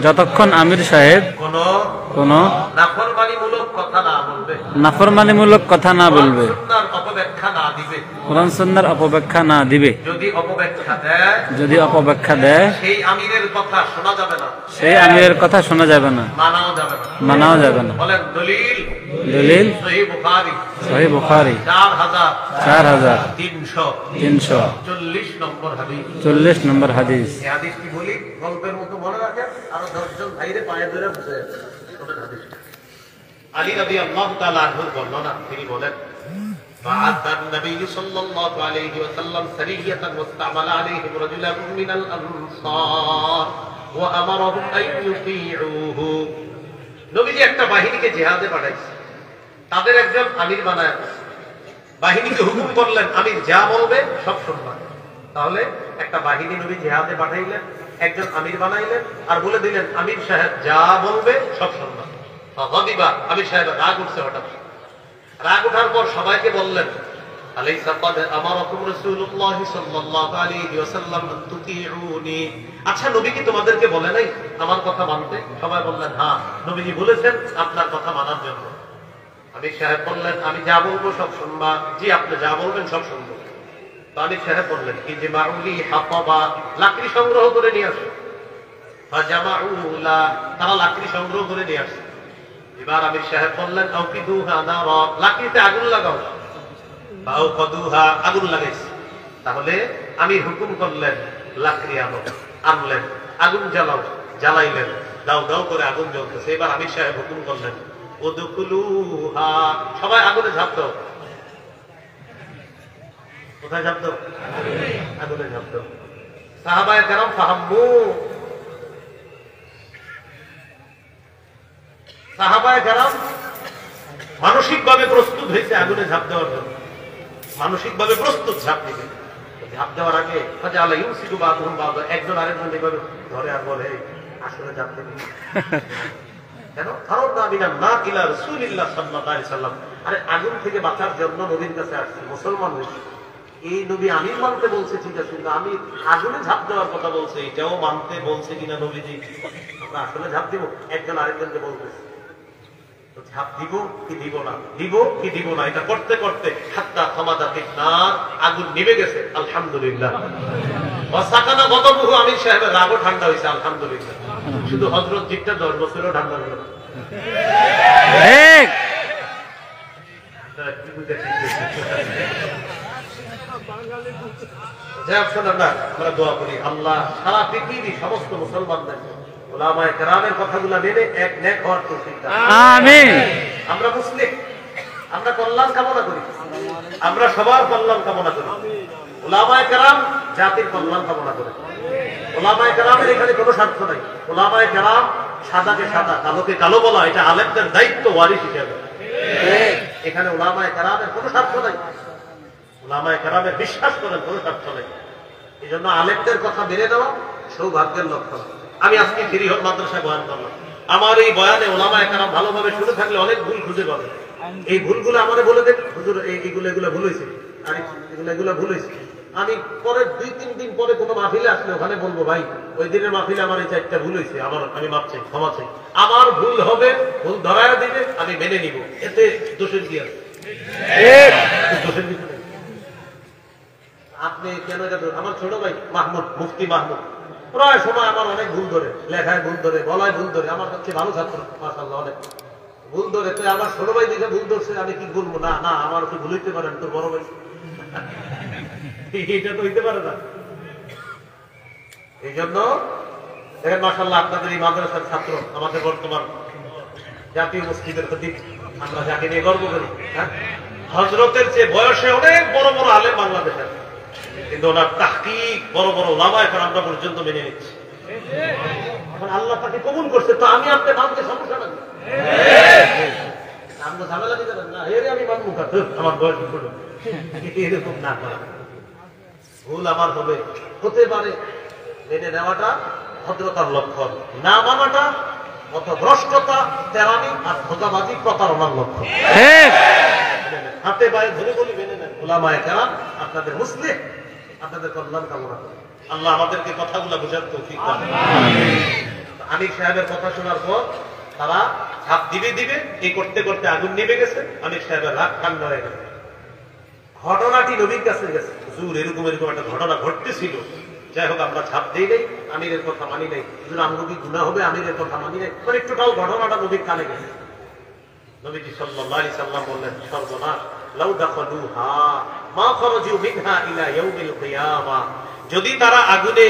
যতক্ষণ আমির সাহেব কোন নাফরমানিমূলক কথা না বলবে, নাফরমানিমূলক কথা না বলবে, অপব্যাখ্যা না দিবে, কোরআন সুন্নাহর অপব্যাখ্যা না দিবে। যদি অপব্যাখ্যা দেয়, সেই আমিরের কথা শোনা যাবে না, মানাও যাবে না। বলেন, দলিল সহিহ বুখারী 4340 নম্বর হাদিস। 40 নম্বর হাদিস। এই হাদিসটি বলি, গল্পের মতো মনে রাখেন, আরো 10 জন ভাইরে পায়ে ধরে বসে আলী রাদিয়াল্লাহু তাআলা আনহুর বর্ণনা। তিনি বলেন, بعث النبي صلى الله عليه وسلم سرية واستعمل عليهم رجلا من الأنصار وأمرهم أن يطيعوه। নবীজি একটা বাহিনীকে জিহাদে পাঠাইছে, তাদের একজন আমির বানায় বাহিনীকে হুকুম করলেন, আমির যা বলবে সব শুনবা। তাহলে একটা বাহিনী নবী জিহাদে পাঠাইলেন, একজন আমির বানাইলেন, আর বলে দিলেন, আমির সাহেব যা বলবে সব শুনবা। আমির সাহেব রাগ উঠছে। হঠাৎ রাগ উঠার পর সবাইকে বললেন, আলাইসা ক্বাদ আমারাকুম রাসূলুল্লাহ সাল্লাল্লাহু আলাইহি ওয়াসাল্লাম আন তুতিউনি। আচ্ছা, নবী কি তোমাদেরকে বলে নাই আমার কথা মানতে? সবাই বললেন, হ্যাঁ, নবীজি বলেছেন আপনার কথা মানার জন্য। আমির সাহেব বললেন, আমি যা বলবো সব শুনবা। জি, আপনি যা বলবেন সব শুনবো। তো আমির সাহেব বললেন, কি যে মাউলি হাতাবা, লাকড়ি সংগ্রহ করে নিয়ে আসো। ফাজামাউলা, তারা লাকড়ি সংগ্রহ করে নিয়ে আসে। এবার আমির সাহেব বললেন, আউকিদুহা নারা, লাকড়িতে আগুন লাগাও। আউকাদুহা, আগুন লাগাইছে। তাহলে আমির হুকুম করলেন, লাকড়ি আনো। আনলেন, আগুন জ্বালাও। জ্বালাইলেন, দাও দাও করে আগুন জ্বলতেছে। এবার আমির সাহেব হুকুম করলেন, উদখুলুহা, সবাই আগুনে ঝাঁপ দাও। কোথায় ঝাঁপ দাও? আগুনে ঝাঁপ দাও। সাহাবায়ে কেরাম ফাহাম্মু, সাহাবায়ে কেরাম মানসিকভাবে প্রস্তুত হয়েছে আগুনে ঝাঁপ দেওয়ার জন্য, মানসিকভাবে প্রস্তুত ঝাঁপ দিবে। ঝাঁপ দেওয়ার আগে একজন আরেকজন এইভাবে ধরে আর বলে আসলে ঝাঁপ দেবে কেন? আরে আগুন থেকে বাঁচার জন্য নবীর কাছে আসছে, মুসলমান হয়েছে। এই নবী আমির মানতে বলছে ঠিক আছে, কিন্তু আমি আগুনে ঝাঁপ দেওয়ার কথা বলছে, এটাও মানতে বলছে কিনা নবীজি, আমরা আসলে ঝাঁপ দিব। একজন আরেকজনকে বলতেছে ঝাঁপ দিব কি দিব না, দিব কি দিব না, এটা করতে করতে হাত্তা ক্ষমাদাতিক না আগুন নিভে গেছে। আলহামদুলিল্লাহ। অসাকানা গতবহু আমির সাহেবের রাগও ঠান্ডা হয়েছে। আলহামদুলিল্লাহ। শুধু হযরত জিটটা 10 বছরেও ঠান্ডা হলো না। আমরা দোয়া করি আল্লাহ সারা পৃথিবী সমস্ত মুসলমানদের উলামায়ে কেরামের কথাগুলো মেনে এক নেক হওয়ার তৌফিক দান। আমিন। আমরা মুসলিম, আমরা কল্যাণ কামনা করি, আমরা সবার কল্যাণ কামনা করি। উলামায়ে কেরাম জাতির কল্যাণ কামনা করে। উলামায়ে কেরামের এখানে কোনো স্বার্থ নাই। উলামায়ে কেরাম সাদাকে সাদা, কালোকে কালো বলা, এটা আলেমদের দায়িত্ব, ওয়ারিস হিসেবে। এখানে উলামায়ে কেরামের কোনো স্বার্থ নাই। উলামায়ে কেরামের বিশ্বাস করেন কোনো স্বার্থ নাই। এই জন্য আলেমদের কথা মেনে দেওয়া সৌভাগ্যের লক্ষণ। আমি আজকে ফিরিহল মাদ্রাসায় বয়ান করলাম। আমার এই বয়ানে ওলামায়ে কেরাম ভালোভাবে শুনে থাকলে অনেক ভুল খুঁজে পাবে। এই ভুলগুলো আমারে বলে দেন, হুজুর এগুলো ভুল হয়েছে, আর এগুলো ভুল হয়েছে। আমি পরে 2-3 দিন পরে কোনো মাহফিলে আসলে ওখানে বলবো ভাই ওই দিনের মাহফিলে আমার এই 4টা ভুল হয়েছে, আমি মাপ চাই, ক্ষমা চাই। আমার ভুল হবে, ভুল ধরায় দিবে, আমি মেনে নিব, এতে দোষের কি আছে? দোষের কিছু নেই। আপনি কেন আমার ছোট ভাই মাহমুদ, মুফতি মাহমুদ, প্রায় সময় আমার অনেক ভুল ধরে, লেখায় ভুল ধরে, বলায় ভুল ধরে। আমার কাছে ভালো ছাত্র, মাশাআল্লাহ, অনেক ভুল ধরে। তো আমার ছোট ভাই দেখে ভুল ধরছে, আমি কি বলবো? না না, আমার কি ভুল হইতে পারেন, তোর বড় ভাই। এটা তো হইতে পারে না। এই জন্য দেখেন মাশাআল্লাহ আপনাদের এই মাদ্রাসার ছাত্র, আমাদের বর্তমান জাতীয় মসজিদের খতিব, আমরা যাকে নিয়ে গর্ব করি, হ্যাঁ, হযরতের চেয়ে বয়সে অনেক বড় বড় আলেম বাংলাদেশের, কিন্তু ওনার তাহকিক বড় বড় ওলামায়ে কেরামরা পর্যন্ত মেনে নিচ্ছে। এখন আল্লাহ তাকে কবুল করছে, তো আমি আপনি মানতে সমস্যা নাই। আমরা ঝামেলা দিতে পারেন না, এর আমি মানবো না, আমার বয়স ছোট, এরকম না করা। ভুল আমার হবে, হতে পারে, মেনে নেওয়াটা ভদ্রতার লক্ষণ, না মানাটা পথভ্রষ্টতা, তেরামি আর খোঁজাবাজি, প্রতারণার লক্ষণ। হাতে পায়ে ধরে বলি মেনে নেন। উলামায়ে কেরাম আপনাদের মুসলিম, আপনাদের কল্যাণ কামনা করে। আল্লাহ আমাদেরকে কথাগুলো বোঝার তৌফিক দান। আমির সাহেবের কথা শোনার পর তারা ঝাঁপ দিবে, এই করতে করতে আগুন নিভে গেছে। আমির সাহেবের রাগ ঠান্ডা হয়ে গেছে। ঘটনাটি নবীর কাছে গেছে, হুজুর এরকম একটা ঘটনা ঘটতেছিল, যাই হোক আমরা ঝাঁপ দিই নাই, আমিরের কথা মানি নাই, হুজুর আমগো কি গুনাহ হবে, আমিরের কথা মানি নাই। মানে টোটাল ঘটনাটা নবীর কানে গেছে। নবীজি সাল্লাল্লাহু আলাইহি সাল্লাম বললেন, সর্বনাশ, লাউ দাখালুহা মা খারাজু মিনহা ইলা ইয়াউমিল কিয়ামাহ। যদি তারা আগুনে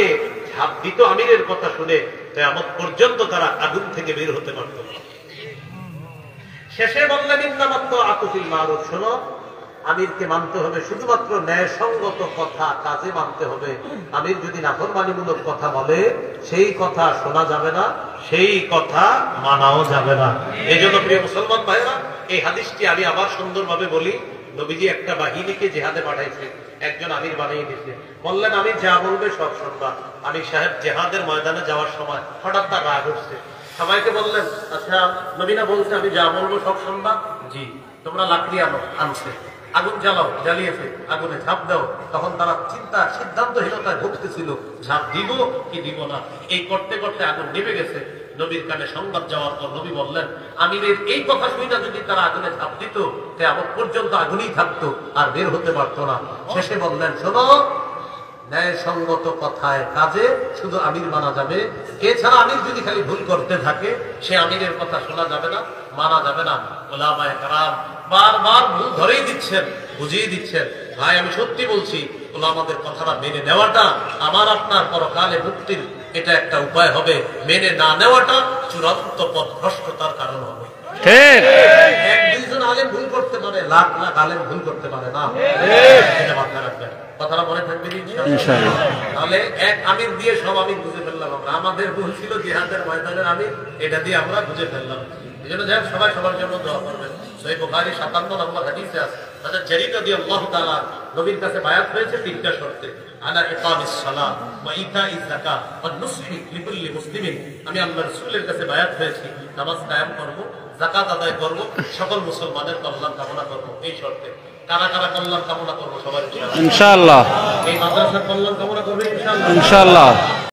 ঝাঁপ দিত আমিরের কথা শুনে, কিয়ামত পর্যন্ত তারা আগুন থেকে বের হতে পারত না। শেষে বললেন, ইন্নামাত তাআতু ফিল মারুফ, শোনো, আমিরকে মানতে হবে শুধুমাত্র ন্যায়সঙ্গত কথা, কাজে মানতে হবে। আমির যদি নাফরমানিমূলক কথা বলে, সেই কথা শোনা যাবে না, সেই কথা মানাও যাবে না। এই জন্য প্রিয় মুসলমান ভাইরা, এই হাদিসটি আমি আবার সুন্দরভাবে বলি। নবীজি একটা বাহিনীকে জেহাদে পাঠাইছে, একজন আমির বানিয়ে দিচ্ছে। বললেন আমি যা বলবে সব শুনবা। আমির সাহেব জেহাদের ময়দানে যাওয়ার সময় হঠাৎ তার রাগ উঠছে। সবাইকে বললেন, আচ্ছা নবীনা বলছে আমি যা বলবো সব শুনবা? জি। তোমরা লাকড়ি আনছে, আগুন জ্বালাও, জ্বালিয়েছে, আগুনে ঝাঁপ দাও। তখন তারা সিদ্ধান্তহীনতায় ভুগতেছিল, ঝাঁপ দিব কি দিব না। এই করতে করতে আগুন নিভে গেছে। নবীর কানে সংবাদ যাওয়ার পর নবী বললেন, আমিরের এই কথা শুনে যদি তারা আগুনে ঝাঁপ দিত, কিয়ামত পর্যন্ত আগুনই থাকতো, আর বের হতে পারতো না। শেষে বললেন, শোনো, ন্যায়সঙ্গত কথায় কাজে শুধু আমির মানা যাবে। এছাড়া আমির যদি খালি ভুল করতে থাকে, সে আমিরের কথা শোনা যাবে না, মানা যাবে না। উলামায়ে কেরাম বারবার ভুল ধরেই দিচ্ছেন, বুঝিয়ে দিচ্ছেন। ভাই আমি সত্যি বলছি, উলামাদের কথাটা মেনে নেওয়াটা আমার আপনার পরকালে মুক্তির এটা একটা উপায় হবে। মেনে না নেওয়াটা চূড়ান্ত পথভ্রষ্টতার কারণ হবে। এক দুইজন আলেম ভুল করতে পারে, লাখ লাখ আলেম ভুল করতে পারে না। এটা মাথায় রাখবেন, কথাটা মনে থাকবে ইনশাআল্লাহ। তাহলে এক আমির দিয়ে সব আমির বুঝে ফেললাম আমরা। আমাদের ভুল ছিল জিহাদের ময়দানের আমির, এটা দিয়ে আমরা বুঝে ফেললাম। এই জন্য যাই হোক সবাই সবার জন্য দোয়া করবেন। সহিহ বুখারী 57 নম্বর হাদিসে আছে, হযরত জারীর রাদিয়াল্লাহু তাআলা নবীর কাছে বায়াত হয়েছে তিনটা শর্তে, আলা ইকামিস সালাত ওয়া ইতাইজ যাকাত ওয়া নুসহি লিকুল্লি মুসলিমিন। আমি আল্লাহর রাসূলের কাছে বায়াত হয়েছি, নামাজ কায়েম করব, যাকাত আদায় করব, সকল মুসলমানের কল্যাণ কামনা করব। এই শর্তে কারা কারা কল্যাণ কামনা করব? সবার ইনশাআল্লাহ। এই মাদ্রাসার কল্যাণ কামনা করবে ইনশাআল্লাহ। ইনশাআল্লাহ।